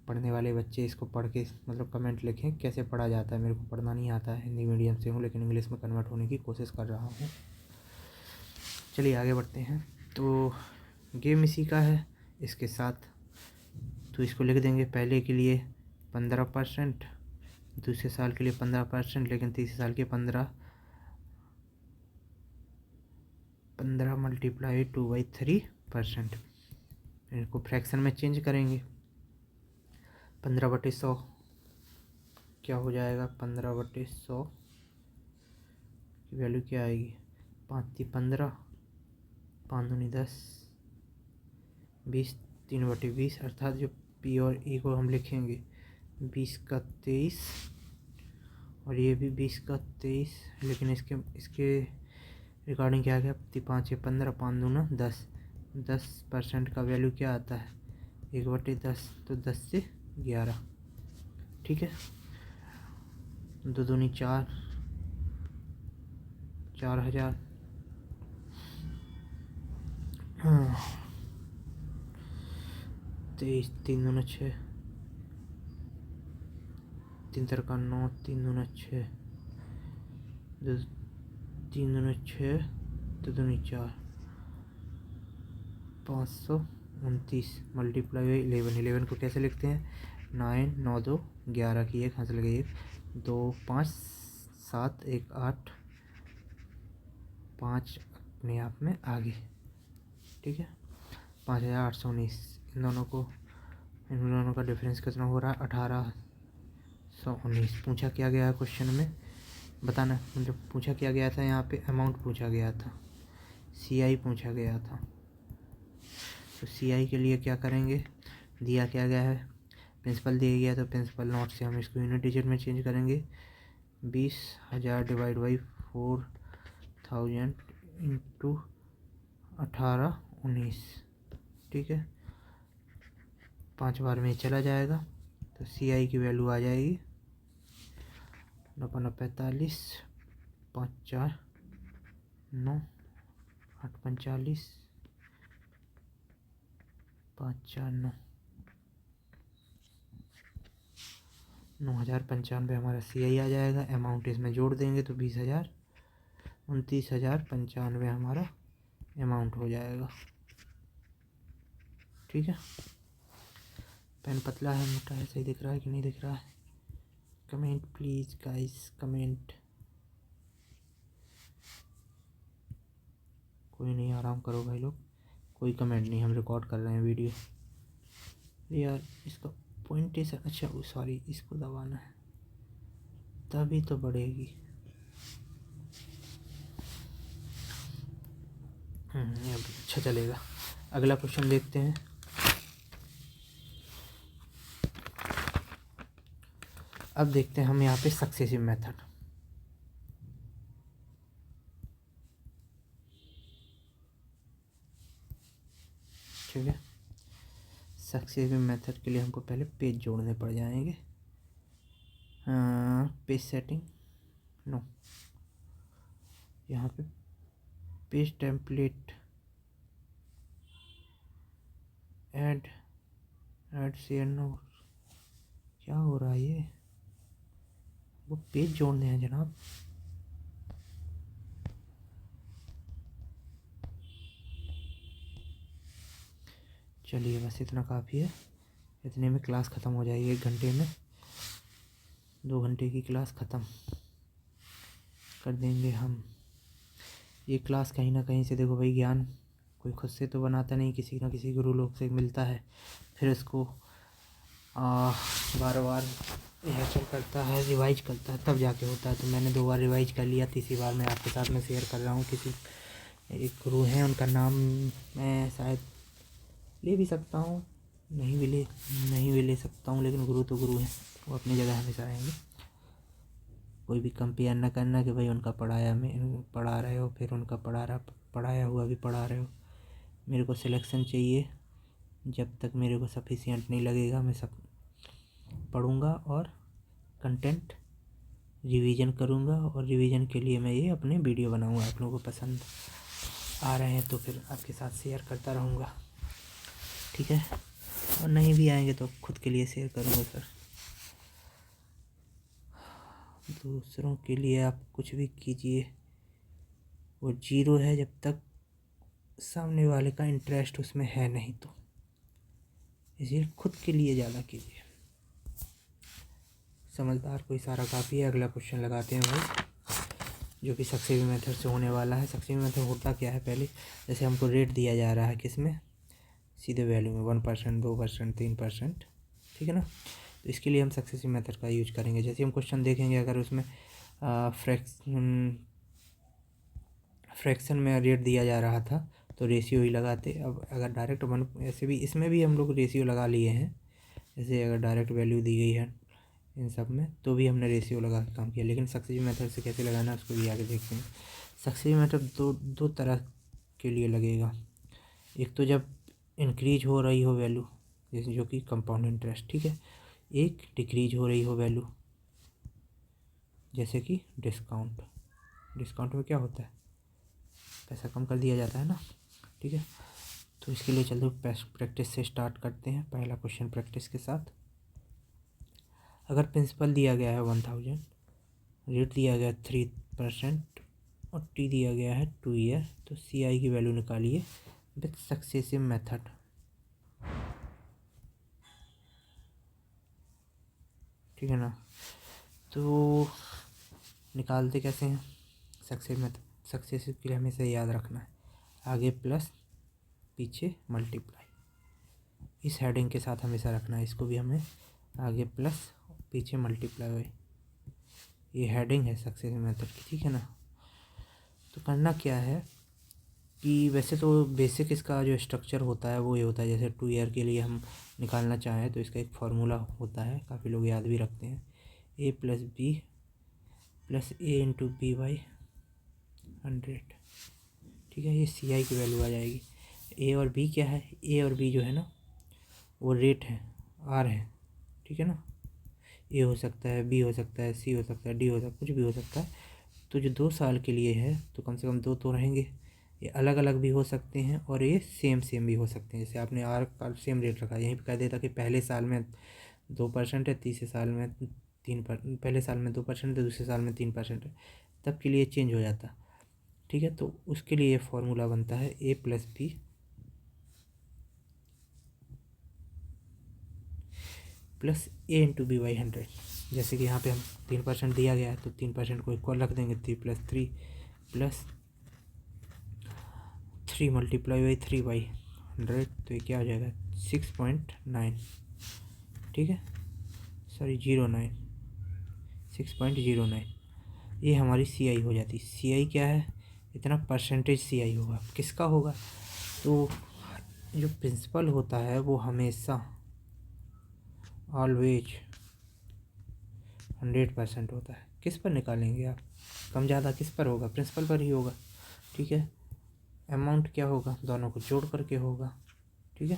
पढ़ने वाले बच्चे इसको पढ़ के मतलब कमेंट लिखें कैसे पढ़ा जाता है। मेरे को पढ़ना नहीं आता है, हिंदी मीडियम से हूँ, लेकिन इंग्लिश में कन्वर्ट होने की कोशिश कर रहा हूँ। चलिए आगे बढ़ते हैं। तो गेम इसी का है इसके साथ, तो इसको लिख देंगे पहले के लिए 15%, दूसरे साल के लिए 15%, लेकिन तीसरे साल के 15 मल्टीप्लाई 2/3%। इनको फ्रैक्शन में चेंज करेंगे। 15/100 क्या हो जाएगा, 15/100 की वैल्यू क्या आएगी, 5 × 15 5 दूनी 10 20 3/20, अर्थात जो पी और ई को हम लिखेंगे 20 का 23 और ये भी 20 का 23, लेकिन इसके रिगार्डिंग क्या गया, 5 × 15 5 दूना 10 10% का वैल्यू क्या आता है 1/10, तो 10 से 11, ठीक है। 2 दूनी 4 4,000, 23 3 दूना 6 3 × 9 3 दूना 6 3 दूना 6 2 दूनी 4 529 मल्टीप्लाई बाई 11 को कैसे लिखते हैं, 9 9 2 11 की 1 हासिल गई 1 2 5 7 1 8 5 अपने आप में आगे, ठीक है। 5,819, इन दोनों का डिफरेंस कितना हो रहा है, 1,819। पूछा क्या गया है क्वेश्चन में बताना, मतलब पूछा क्या गया था, यहाँ पे अमाउंट पूछा गया था, CI पूछा गया था। तो CI के लिए क्या करेंगे, दिया क्या गया है, प्रिंसिपल दिया गया, तो प्रिंसिपल नोट से हम इसको यूनिट डिजिट में चेंज करेंगे। 20,000 डिवाइड बाई 4,000 इंटू 1819, ठीक है। 5 बार में चला जाएगा, तो CI की वैल्यू आ जाएगी 9 5 45, 5 4 9, 8 45, 5 4 9, 9,095 हमारा CI आ जाएगा। अमाउंट इसमें जोड़ देंगे तो 20,000, 29,095 हमारा अमाउंट हो जाएगा। ठीक है, पेन पतला है मोटा है, सही दिख रहा है कि नहीं दिख रहा है? Comment please guys, comment. कोई नहीं, आराम करो भाई लोग, कोई कमेंट नहीं, हम रिकॉर्ड कर रहे हैं वीडियो। यार इसका पॉइंट है, अच्छा सॉरी, इसको दबाना है तभी तो बढ़ेगी। अच्छा चलेगा। अगला क्वेश्चन देखते हैं। अब देखते हैं हम यहाँ पे सक्सेसिव मेथड। ठीक है, सक्सेसिव मेथड के लिए हमको पहले पेज जोड़ने पड़ जाएंगे। पेज सेटिंग, नो, यहाँ पे page template, add share notes, क्या हो रहा है ये? वो पेज जोड़ने हैं जनाब। चलिए बस इतना काफ़ी है, इतने में क्लास ख़त्म हो जाएगी। 1 घंटे में 2 घंटे की क्लास ख़त्म कर देंगे हम। ये क्लास कहीं ना कहीं से देखो भाई, ज्ञान कोई खुद से तो बनाता नहीं, किसी ना किसी गुरु लोग से मिलता है, फिर इसको बार बार रिहर्सल करता है, रिवाइज करता है, तब जाके होता है। तो मैंने 2 बार रिवाइज कर लिया, तीसरी बार मैं आपके साथ में शेयर कर रहा हूँ। किसी एक गुरु हैं, उनका नाम मैं शायद ले भी सकता हूँ, नहीं भी ले सकता हूँ, लेकिन गुरु तो गुरु हैं, वो अपनी जगह हमेशा रहेंगे। कोई भी कंपेयर ना करना कि भाई उनका पढ़ाया में पढ़ा रहे हो, फिर उनका पढ़ाया हुआ भी पढ़ा रहे हो। मेरे को सिलेक्शन चाहिए, जब तक मेरे को सफिशिएंट नहीं लगेगा मैं सब पढ़ूँगा और कंटेंट रिवीजन करूँगा, और रिवीजन के लिए मैं ये अपने वीडियो बनाऊँगा। आप लोगों को पसंद आ रहे हैं तो फिर आपके साथ शेयर करता रहूँगा, ठीक है, और नहीं भी आएंगे तो खुद के लिए शेयर करूँगा सर। दूसरों के लिए आप कुछ भी कीजिए, वो 0 है जब तक सामने वाले का इंटरेस्ट उसमें है नहीं, तो इसलिए खुद के लिए ज़्यादा कीजिए। समझदार को इशारा काफ़ी है। अगला क्वेश्चन लगाते हैं भाई, जो कि सक्सेसिव मेथड से होने वाला है। सक्सेसिव मेथड होता क्या है? पहले जैसे हमको रेट दिया जा रहा है, किसमें? सीधे वैल्यू में, 1%, 2%, 3%, ठीक है ना। तो इसके लिए हम सक्सेसिव मेथड का यूज करेंगे। जैसे हम क्वेश्चन देखेंगे, अगर उसमें फ्रैक्शन में रेट दिया जा रहा था तो रेशियो ही लगाते। अब अगर डायरेक्ट ऐसे भी इसमें भी हम लोग रेशियो लगा लिए हैं। जैसे अगर डायरेक्ट वैल्यू दी गई है इन सब में तो भी हमने रेशियो लगा के काम किया, लेकिन सक्सेसिव मेथड से कैसे लगाना है उसको भी आगे देखते हैं। सक्सेसिव मेथड दो तरह के लिए लगेगा। एक तो जब इंक्रीज हो रही हो वैल्यू, जैसे जो कि कंपाउंड इंटरेस्ट, ठीक है। एक डिक्रीज हो रही हो वैल्यू, जैसे कि डिस्काउंट में क्या होता है? पैसा कम कर दिया जाता है ना, ठीक है। तो इसके लिए चलो प्रैक्टिस से स्टार्ट करते हैं। पहला क्वेश्चन प्रैक्टिस के साथ। अगर प्रिंसिपल दिया गया है 1000, रेट दिया गया 3% और टी दिया गया है 2 ईयर, तो CI की वैल्यू निकालिए विथ सक्सेसिव मेथड। ठीक है ना, तो निकालते कैसे हैं सक्सेसिव मेथड? सक्सेसिव के लिए हमेशा याद रखना है, आगे प्लस पीछे मल्टीप्लाई, इस हेडिंग के साथ हमेशा रखना है। इसको भी हमें आगे प्लस पीछे मल्टीप्लाई, ये हेडिंग है सक्सेसिव मेथड की, ठीक है ना। तो करना क्या है कि वैसे तो बेसिक इसका जो स्ट्रक्चर होता है वो ये होता है। जैसे 2 ईयर के लिए हम निकालना चाहें तो इसका एक फार्मूला होता है, काफ़ी लोग याद भी रखते हैं, A + B + A × B/100, ठीक है। ये CI की वैल्यू आ जाएगी। A और B क्या है? A और B जो है ना वो रेट है, R है, ठीक है ना। ए हो सकता है, बी हो सकता है, सी हो सकता है, डी हो सकता है, कुछ भी हो सकता है। तो जो 2 साल के लिए है तो कम से कम 2 तो रहेंगे। ये अलग अलग भी हो सकते हैं और ये सेम सेम भी हो सकते हैं। जैसे आपने आर का सेम रेट रखा, यहीं पर कह देता कि पहले साल में 2% है, तीसरे साल में 3%, पहले साल में 2% है, दूसरे साल में 3% है, तब के लिए चेंज हो जाता। ठीक है, तो उसके लिए ये फॉर्मूला बनता है a plus b plus a into b by 100। जैसे कि यहाँ पे हम 3% दिया गया है तो 3% को इक्वल रख देंगे, 3 + 3 प्लस 3 मल्टीप्लाई बाई 3/100, तो ये क्या हो जाएगा 6.9। ठीक है, सॉरी 09, 6.09। ये हमारी सी आई हो जाती। सी आई क्या है, इतना परसेंटेज सी आई होगा, किसका होगा, तो जो प्रिंसिपल होता है वो हमेशा ऑलवेज 100% होता है। किस पर निकालेंगे आप, कम ज़्यादा किस पर होगा, प्रिंसिपल पर ही होगा। ठीक है, अमाउंट क्या होगा, दोनों को जोड़ करके होगा। ठीक है,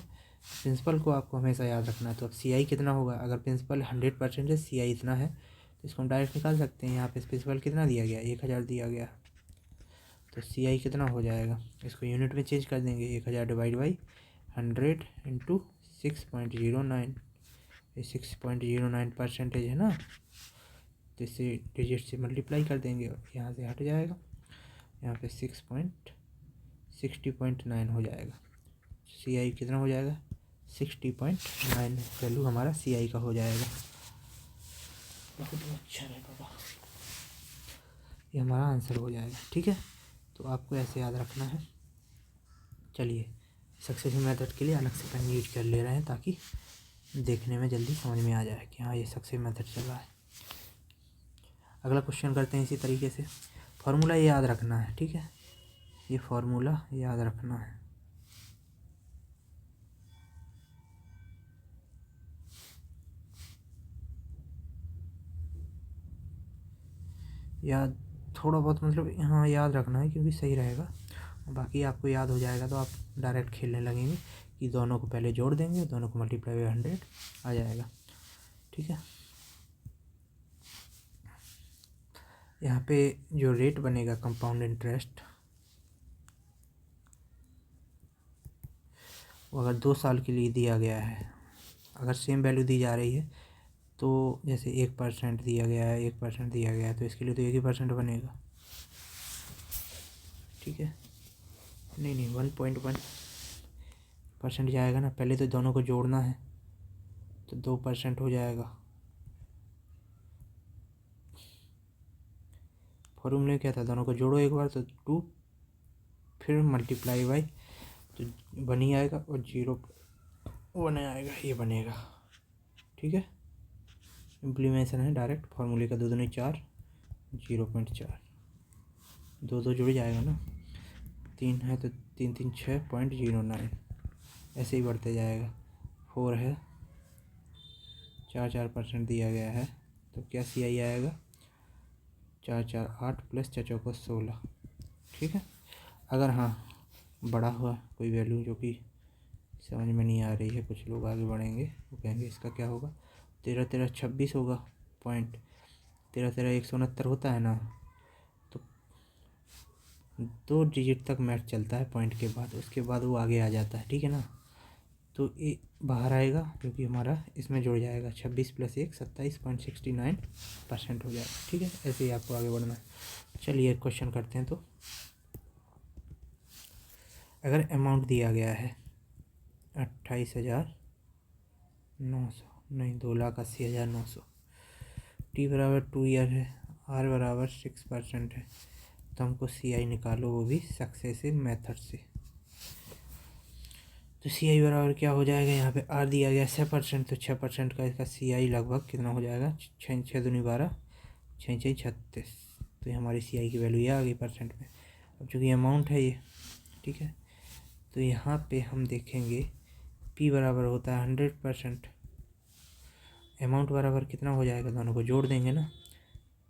प्रिंसिपल को आपको हमेशा याद रखना है। तो अब सी आई कितना होगा, अगर प्रिंसिपल 100% है, सी आई इतना है, तो इसको हम डायरेक्ट निकाल सकते हैं। यहाँ पे प्रिंसिपल कितना दिया गया, 1000 दिया गया, तो सी आई कितना हो जाएगा, इसको यूनिट में चेंज कर देंगे, 1000 डिवाइड बाई 100 इंटू 6.09। ये 6.09% है ना, तो इसे डिजिट से मल्टीप्लाई कर देंगे और यहाँ से हट जाएगा, यहाँ पे 60.9 हो जाएगा। सी आई कितना हो जाएगा, 60.9 वैल्यू हमारा सी आई का हो जाएगा। बहुत अच्छा है बाबा, ये हमारा आंसर हो जाएगा। ठीक है, तो आपको ऐसे याद रखना है। चलिए, सक्सेसिव मेथड के लिए अलग से पेन यूज कर ले रहे हैं ताकि देखने में जल्दी समझ में आ जाए कि हाँ ये सक्सेसिव मेथड चल रहा है। अगला क्वेश्चन करते हैं इसी तरीके से। फार्मूला ये याद रखना है। ठीक है, ये फार्मूला याद रखना है। याद थोड़ा बहुत मतलब हाँ याद रखना है क्योंकि सही रहेगा। बाकी आपको याद हो जाएगा तो आप डायरेक्ट खेलने लगेंगे कि दोनों को पहले जोड़ देंगे, दोनों को मल्टीप्लाई बाई 100 आ जाएगा। ठीक है, यहाँ पे जो रेट बनेगा कंपाउंड इंटरेस्ट, वो अगर 2 साल के लिए दिया गया है, अगर सेम वैल्यू दी जा रही है तो जैसे 1% दिया गया है, 1% दिया गया है, तो इसके लिए तो 1% बनेगा। ठीक है, नहीं 1.1% जाएगा ना, पहले तो दोनों को जोड़ना है तो 2% हो जाएगा। फॉर्मूले क्या था, दोनों को जोड़ो एक बार तो 2, फिर मल्टीप्लाई बाई, तो 1 ही आएगा और 0 1 आएगा, ये बनेगा। ठीक है, इम्प्लीमेंशन है डायरेक्ट फार्मूले का, 2 दूनी 4, 0.4, 2 जुड़ जाएगा ना, 3 है तो 3 3 6.09, ऐसे ही बढ़ते जाएगा। 4 है, 4% दिया गया है, तो क्या सी आई आएगा 4 4 8 प्लस 4 4 16। ठीक है, अगर हाँ बड़ा हुआ कोई वैल्यू जो कि समझ में नहीं आ रही है, कुछ लोग आगे बढ़ेंगे वो कहेंगे इसका क्या होगा, 13 13 26 होगा पॉइंट, 13 13 169 होता है ना, तो 2 डिजिट तक मैच चलता है पॉइंट के बाद, उसके बाद वो आगे आ जाता है। ठीक है ना, तो ये बाहर आएगा क्योंकि हमारा इसमें जुड़ जाएगा, 26 + 1 27.69% हो जाएगा। ठीक है, ऐसे ही आपको आगे बढ़ना है। चलिए क्वेश्चन करते हैं। तो अगर अमाउंट दिया गया है 28,900, नहीं 2,80,900, टी बराबर 2 ईयर है, आर बराबर 6% है, तो हमको सी आई निकालो, वो भी सक्सेसिव मेथड से। तो सी आई बराबर क्या हो जाएगा, यहाँ पे आर दिया गया 6%, तो 6% का इसका सी आई लगभग कितना हो जाएगा, 6 दूनी 12, 6 6 36, तो ये हमारी सी आई की वैल्यू ये आ गई परसेंट में। अब चूँकि अमाउंट है ये, ठीक है, तो यहाँ पे हम देखेंगे पी बराबर होता है 100%, अमाउंट बराबर कितना हो जाएगा, दोनों को जोड़ देंगे ना,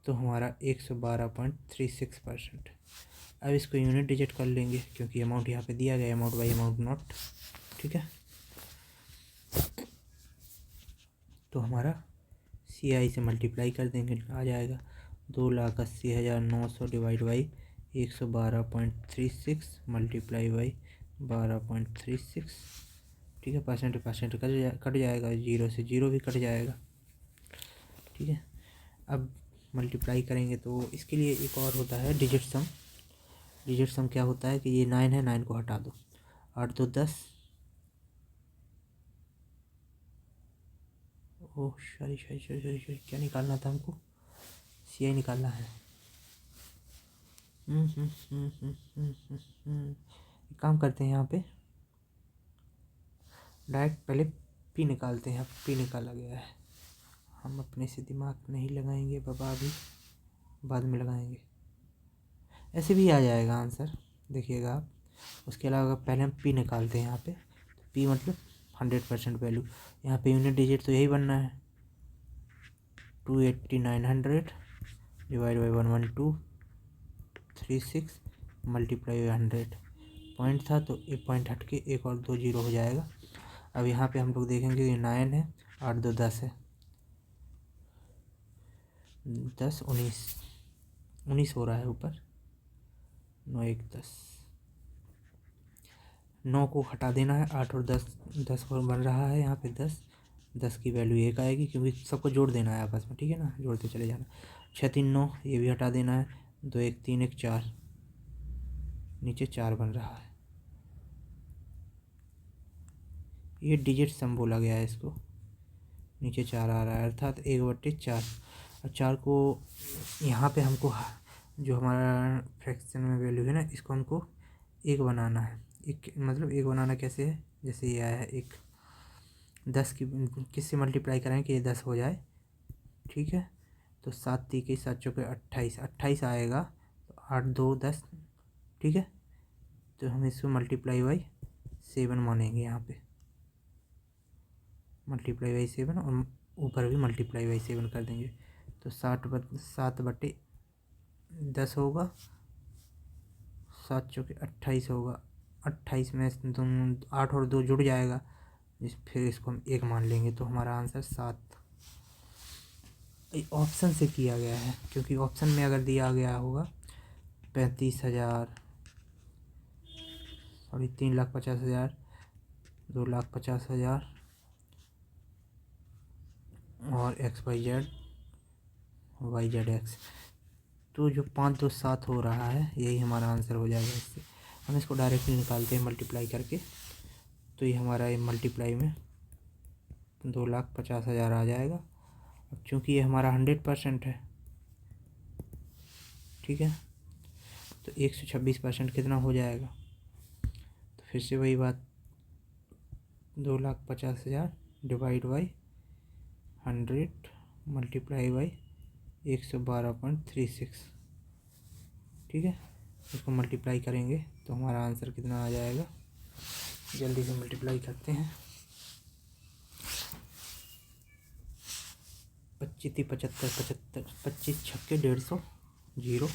तो हमारा 112.36%। अब इसको यूनिट डिजिट कर लेंगे क्योंकि अमाउंट यहाँ पे दिया गया, अमाउंट बाई अमाउंट नॉट। ठीक है, तो हमारा CI से मल्टीप्लाई कर देंगे, आ जाएगा 2,80,900 डिवाइड बाई 112.36 मल्टीप्लाई बाई 12.36। ठीक है, परसेंट कट जाएगा, जीरो से जीरो भी कट जाएगा। ठीक है, अब मल्टीप्लाई करेंगे तो इसके लिए एक और होता है डिजिट सम। डिजिट सम क्या होता है कि ये 9 है, 9 को हटा दो, 8 2 10। ओह सॉरी, क्या निकालना था हमको? CI निकालना है। एक काम करते हैं, यहाँ पे डायरेक्ट पहले P निकालते हैं। अब P निकाला गया है, हम अपने से दिमाग नहीं लगाएंगे बाबा, अभी बाद में लगाएंगे। ऐसे भी आ जाएगा आंसर, देखिएगा आप। उसके अलावा पहले हम P निकालते हैं यहाँ पे, तो P मतलब 100% वैल्यू। यहाँ पे यूनिट डिजिट तो यही बनना है, 280,900 divide by 11236 multiply by 100। Point था तो एक पॉइंट हट के एक और 2 जीरो हो जाएगा। अब यहाँ पे हम लोग देखेंगे ये 9 है, 8 2 10 है, 10 19 हो रहा है ऊपर, 9 1 10। 9 को हटा देना है, 8 और 10, 10 और बन रहा है यहाँ पे 10। 10 की वैल्यू 1 आएगी, क्योंकि सबको जोड़ देना है आपस में। ठीक है ना, जोड़ते चले जाना। 6 3 9, ये भी हटा देना है। 2 1 3 1 4, नीचे 4 बन रहा है। ये डिजिट सम बोला गया है इसको, नीचे 4 आ रहा है, अर्थात 1/4। और 4 को यहाँ पे हमको जो हमारा फ्रैक्शन में वैल्यू है ना, इसको हमको 1 बनाना है। एक मतलब 1 बनाना कैसे है, जैसे ये आया है 1, 10 की किससे मल्टीप्लाई करें कि ये 10 हो जाए। ठीक है, तो 7 3 7 चौके 28, 28 आएगा, तो 8 2 10। ठीक है, तो हम इसको मल्टीप्लाई बाई 7 मानेंगे, यहाँ पे मल्टीप्लाई बाई 7 और ऊपर भी मल्टीप्लाई बाई 7 कर देंगे, तो 7/10 होगा, 7 चौके 28 होगा। 28 में 8 और 2 जुड़ जाएगा, फिर इसको हम 1 मान लेंगे, तो हमारा आंसर 7। ऑप्शन से किया गया है, क्योंकि ऑप्शन में अगर दिया गया होगा 35,000, सॉरी 3,50,000, 2,50,000 और YZX, तो जो 5 2 7 हो रहा है यही हमारा आंसर हो जाएगा। इससे हम इसको डायरेक्टली निकालते हैं मल्टीप्लाई करके, तो ये हमारा ये मल्टीप्लाई में 2,50,000 आ जाएगा। अब चूँकि ये हमारा 100% है, ठीक है, तो 126% कितना हो जाएगा, तो फिर से वही बात, 2,50,000 डिवाइड बाई 100 मल्टीप्लाई बाई 112.36। ठीक है, इसको मल्टीप्लाई करेंगे तो हमारा आंसर कितना आ जाएगा, जल्दी से मल्टीप्लाई करते हैं। 25 75 75, 25 छक्के 150, 0,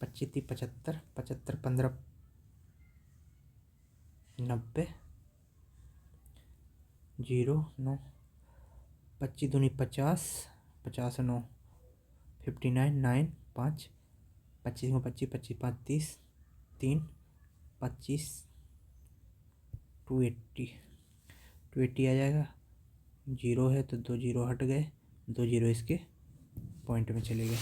25 75 75 15 90, 0 9, 25 दूनी 50, 50 9 59 9 5, 25 में 25 25 5 30, 3 25, 280 आ जाएगा। 0 है तो 2 जीरो हट गए, 2 जीरो इसके पॉइंट में चले गए,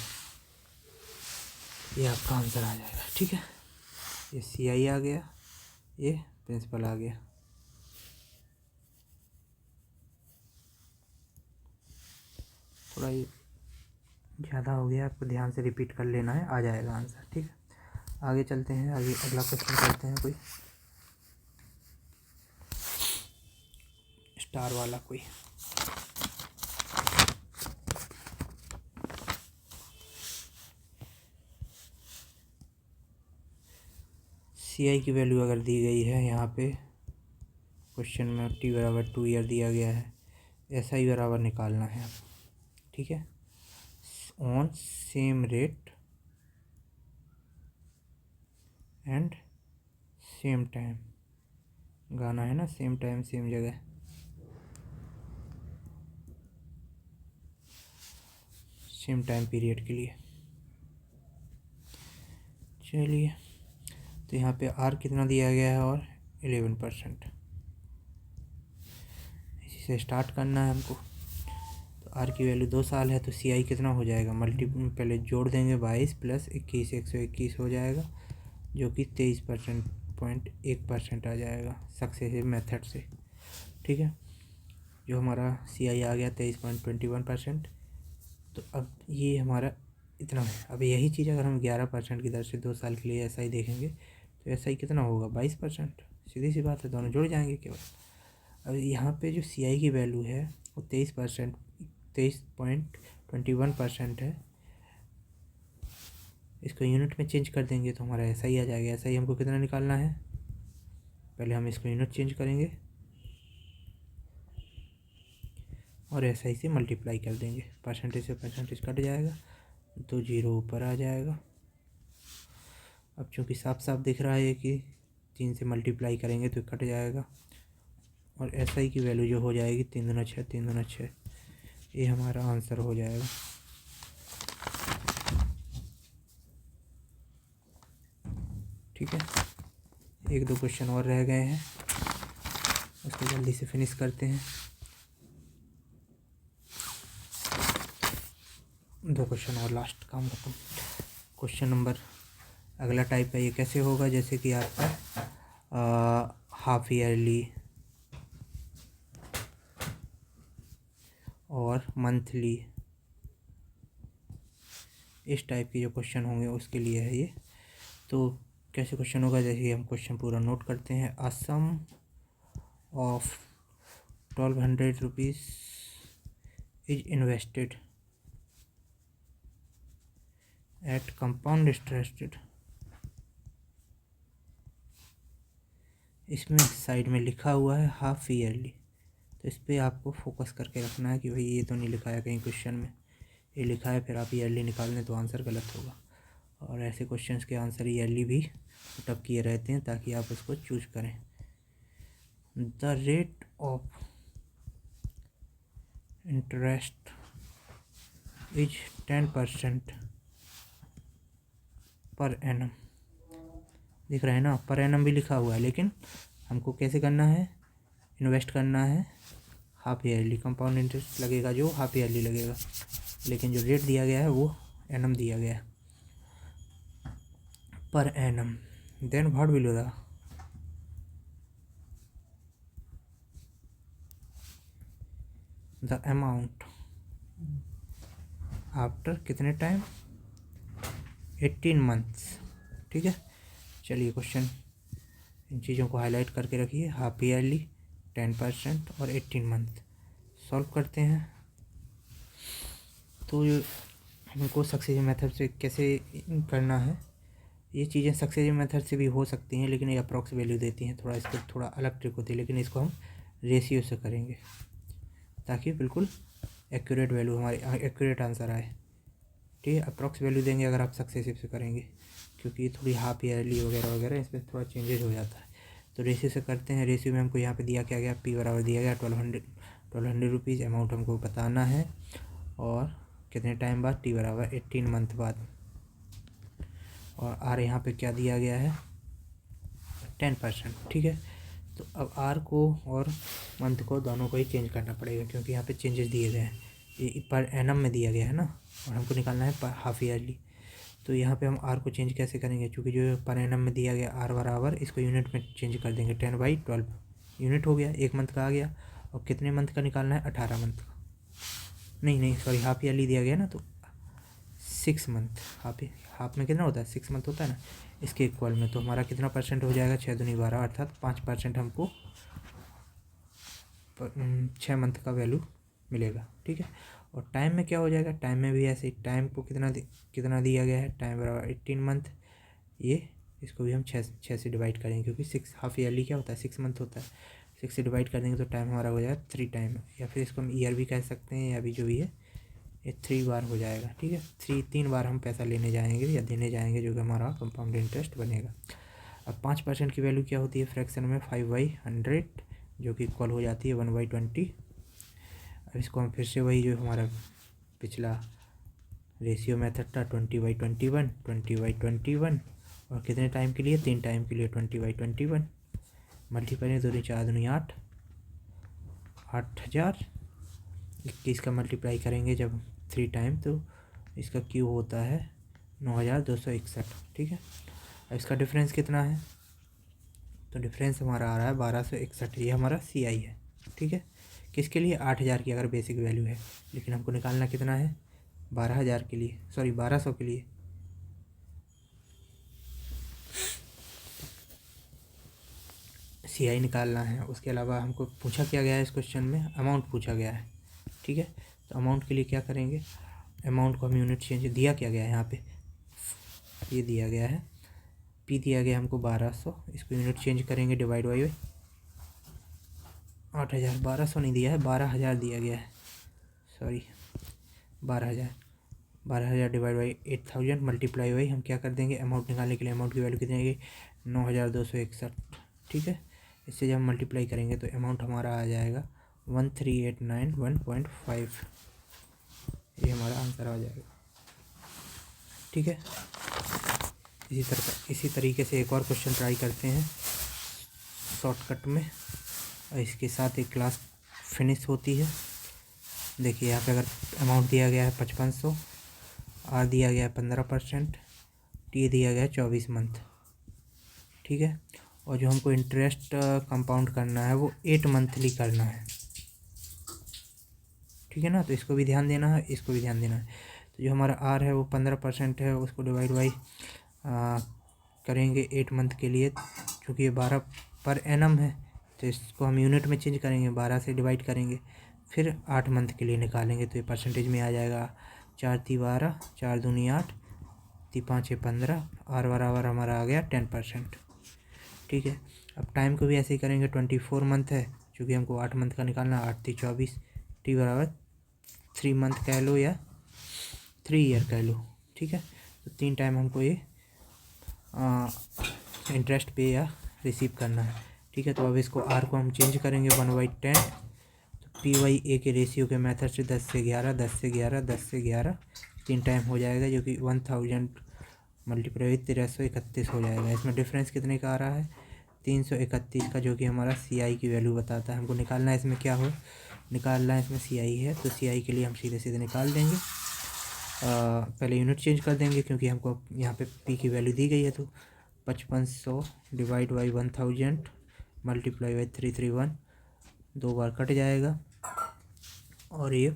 ये आपका आंसर आ जाएगा। ठीक है, ये CI आ गया, ये प्रिंसिपल आ गया। थोड़ा ये ज़्यादा हो गया, आपको ध्यान से रिपीट कर लेना है, आ जाएगा आंसर। ठीक है, आगे चलते हैं, आगे अगला क्वेश्चन करते हैं, कोई स्टार वाला कोई। CI की वैल्यू अगर दी गई है यहाँ पे क्वेश्चन में, T बराबर 2 ईयर दिया गया है, SI बराबर निकालना है आप। ठीक है, on same rate and same time, गाना है ना, सेम टाइम सेम जगह। सेम टाइम पीरियड के लिए। चलिए, तो यहाँ पे आर कितना दिया गया है और 11%। इसी से स्टार्ट करना है हमको। तो आर की वैल्यू 2 साल है, तो सी आई कितना हो जाएगा, पहले जोड़ देंगे 22 प्लस 21 121 हो जाएगा, जो कि 23.1% आ जाएगा सक्सेसिव मेथड से। ठीक है, जो हमारा सी आई आ गया 23.21%। तो अब ये हमारा इतना है। अब यही चीज़ अगर हम 11% की दर से 2 साल के लिए एस आई देखेंगे तो एस आई कितना होगा, 22%। सीधी सी बात है, दोनों जुड़ जाएंगे केवल। अब यहाँ पे जो सी आई की वैल्यू है वो 23.21% है। इसको यूनिट में चेंज कर देंगे तो हमारा एस आई आ जाएगा। एस आई हमको कितना निकालना है, पहले हम इसको यूनिट चेंज करेंगे और एस आई से मल्टीप्लाई कर देंगे। परसेंटेज से परसेंटेज कट जाएगा तो 0 ऊपर आ जाएगा। अब चूँकि साफ साफ दिख रहा है कि 3 से मल्टीप्लाई करेंगे तो कट जाएगा, और एस आई की वैल्यू जो हो जाएगी 3 दूना 6, 3 दूना 6, ये हमारा आंसर हो जाएगा। ठीक है, 1-2 क्वेश्चन और रह गए हैं, उसको जल्दी से फिनिश करते हैं। 2 क्वेश्चन और, लास्ट काम खत्म। क्वेश्चन नंबर अगला टाइप है, ये कैसे होगा, जैसे कि आपका हाफ ईयरली और मंथली, इस टाइप के जो क्वेश्चन होंगे उसके लिए है ये। तो कैसे क्वेश्चन होगा, जैसे हम क्वेश्चन पूरा नोट करते हैं। A sum of 1200 rupees is invested at compound interested. इसमें साइड में लिखा हुआ है हाफ ईयरली, तो इस पर आपको फोकस करके रखना है कि भाई ये तो नहीं लिखा है कहीं क्वेश्चन में, ये लिखा है फिर आप ईयरली निकाल लें तो आंसर गलत होगा। और ऐसे क्वेश्चंस के आंसर ईयरली भी टप किए रहते हैं ताकि आप उसको चूज करें। The rate of interest is 10% per annum. दिख रहा है ना, पर एनम भी लिखा हुआ है, लेकिन हमको कैसे करना है, इन्वेस्ट करना है हाफ ईयरली। कंपाउंड इंटरेस्ट लगेगा जो हाफ ईयरली लगेगा, लेकिन जो रेट दिया गया है वो एनम दिया गया है, per annum. Then what will the amount after कितने टाइम, 18 मंथ्स। ठीक है, चलिए क्वेश्चन इन चीज़ों को हाईलाइट करके रखिए, हाफ ईयरली, 10% और 18 मंथ। सॉल्व करते हैं। तो हमको सक्सेसिव मेथड से कैसे करना है, ये चीज़ें सक्सेसिव मेथड से भी हो सकती हैं, लेकिन ये अप्रॉक्स वैल्यू देती हैं, थोड़ा इस पर थोड़ा अलग ट्रिक होती है, लेकिन इसको हम रेशियो से करेंगे ताकि बिल्कुल एक्यूरेट वैल्यू हमारी एक्यूरेट आंसर आए। ठीक है, अप्रॉक्स वैल्यू देंगे अगर आप सक्सेसिव से करेंगे, क्योंकि थोड़ी हाफ ईयरली वगैरह वगैरह इसमें थोड़ा चेंजेस हो जाता है। तो रेशियो से करते हैं। रेशियो में हमको यहाँ पे दिया क्या गया, पी बराबर दिया गया 1200 रुपीज़। अमाउंट हमको बताना है और कितने टाइम बाद, टी बराबर 18 मंथ बाद। और आर यहाँ पे क्या दिया गया है, 10%। ठीक है, तो अब आर को और मंथ को दोनों को ही चेंज करना पड़ेगा, क्योंकि यहाँ पे चेंजेस दिए गए हैं। ये पर एनम में दिया गया है ना, और हमको निकालना है पर हाफ ईयरली। तो यहाँ पे हम आर को चेंज कैसे करेंगे, क्योंकि जो पर एनम में दिया गया आर बराबर, इसको यूनिट में चेंज कर देंगे, 10/12 यूनिट हो गया, 1 मंथ का आ गया। और कितने मंथ का निकालना है, 18 मंथ का। नहीं सॉरी, हाफ ईयरली दिया गया ना, तो 6 मंथ। हाफ में कितना होता है, 6 मंथ होता है ना, इसके इक्वल में। तो हमारा कितना परसेंट हो जाएगा, 6 दूनी 12, अर्थात 5% हमको 6 मंथ का वैल्यू मिलेगा। ठीक है, और टाइम में क्या हो जाएगा, टाइम में भी ऐसे ही, टाइम को कितना दिया गया है, टाइम बराबर 18 मंथ। ये इसको भी हम 6 से डिवाइड करेंगे, क्योंकि 6 हाफ ईयरली क्या होता है, 6 मंथ होता है। 6 से डिवाइड कर देंगे तो टाइम हमारा हो जाएगा 3 टाइम, या फिर इसको हम ईयर भी कह सकते हैं, या भी जो भी है ये 3 बार हो जाएगा। ठीक है, 3 बार हम पैसा लेने जाएंगे या देने जाएंगे, जो कि हमारा कंपाउंड इंटरेस्ट बनेगा। अब 5% की वैल्यू क्या होती है फ्रैक्शन में, 5/100, जो कि इक्वल हो जाती है 1/20। अब इसको हम फिर से वही जो हमारा पिछला रेशियो मेथड था 20/21, 20/21, और कितने टाइम के लिए, 3 टाइम के लिए 20/21। मल्टीप्लाई 2 दूनी 4 दूनी 8, 8000। 21 का मल्टीप्लाई करेंगे जब 3 टाइम तो इसका क्यू होता है 9261। ठीक है, अब इसका डिफरेंस कितना है, तो डिफरेंस हमारा आ रहा है 1261। ये हमारा CI है। ठीक है, किसके लिए, 8000 की अगर बेसिक वैल्यू है, लेकिन हमको निकालना कितना है, 12000 के लिए, सॉरी 1200 के लिए। CI निकालना है। उसके अलावा हमको पूछा क्या गया है इस क्वेश्चन में, अमाउंट पूछा गया है। ठीक है, तो अमाउंट के लिए क्या करेंगे, अमाउंट को हम यूनिट चेंज, दिया क्या गया है यहाँ पे, ये दिया गया है P दिया गया हमको 1200, इसको यूनिट चेंज करेंगे, डिवाइड बाई 8000, 1200 नहीं दिया है, 12000 दिया गया है, sorry 12000 divide by 8000 multiply by, हम क्या कर देंगे, अमाउंट निकालने के लिए अमाउंट की वैल्यू कितनी आएगी, 9261। ठीक है, इससे जब हम मल्टीप्लाई करेंगे तो अमाउंट हमारा आ जाएगा 13891.5। ये हमारा आंसर आ जाएगा। ठीक है, इसी तरीके से एक और क्वेश्चन ट्राई करते हैं शॉर्टकट में, और इसके साथ एक क्लास फिनिश होती है। देखिए यहाँ पे अगर अमाउंट दिया गया है 5500, R दिया गया है 15%, T दिया गया है 24 मंथ। ठीक है, और जो हमको इंटरेस्ट कंपाउंड करना है वो 8 मंथली करना है। ठीक है ना, तो इसको भी ध्यान देना है, इसको भी ध्यान देना है। तो जो हमारा R है वो 15% है, उसको डिवाइड बाई करेंगे 8 मंथ के लिए, क्योंकि ये 12 पर एनम है, तो इसको हम यूनिट में चेंज करेंगे, 12 से डिवाइड करेंगे, फिर 8 मंथ के लिए निकालेंगे, तो ये परसेंटेज में आ जाएगा 4 × 12, 4 दूनी 8, 3 × 5 = 15, R बराबर हमारा आ गया 10%। ठीक है, अब टाइम को भी ऐसे ही करेंगे, 24 मंथ है, क्योंकि हमको 8 मंथ का निकालना, 8 × 3 = 24, T बराबर 3 मंथ कह लो या 3 ईयर कह लो। ठीक है, तो 3 टाइम हमको ये इंटरेस्ट पे या रिसीव करना है। ठीक है, तो अब इसको R को हम चेंज करेंगे 1/10, तो P/A के रेशियो के मेथड से 10 से 11, 10 से 11, 10 से 11, 3 टाइम हो जाएगा, जो कि 1000 मल्टीप्लाई 1331 हो जाएगा। इसमें डिफरेंस कितने का आ रहा है, 331 का, जो कि हमारा CI की वैल्यू बताता है। हमको निकालना है इसमें क्या हो, निकालना है इसमें CI है, तो CI के लिए हम सीधे सीधे निकाल देंगे। पहले यूनिट चेंज कर देंगे, क्योंकि हमको यहाँ पे P की वैल्यू दी गई है, तो 5500 divide by 1000 multiply by 331, 2 bar cut जाएगा, और ये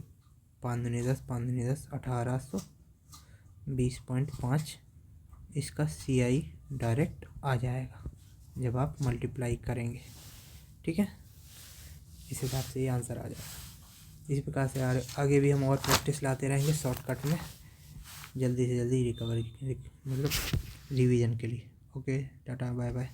5 दूनी 10, 5 दूनी 10, 1820.5 इसका CI डायरेक्ट आ जाएगा जब आप मल्टीप्लाई करेंगे। ठीक है, इस हिसाब से ये आंसर आ जाएगा। इसी प्रकार से आगे भी हम और प्रैक्टिस लाते रहेंगे शॉर्टकट में, जल्दी से जल्दी रिकवरी मतलब रिवीजन के लिए। Okay, tata, bye bye.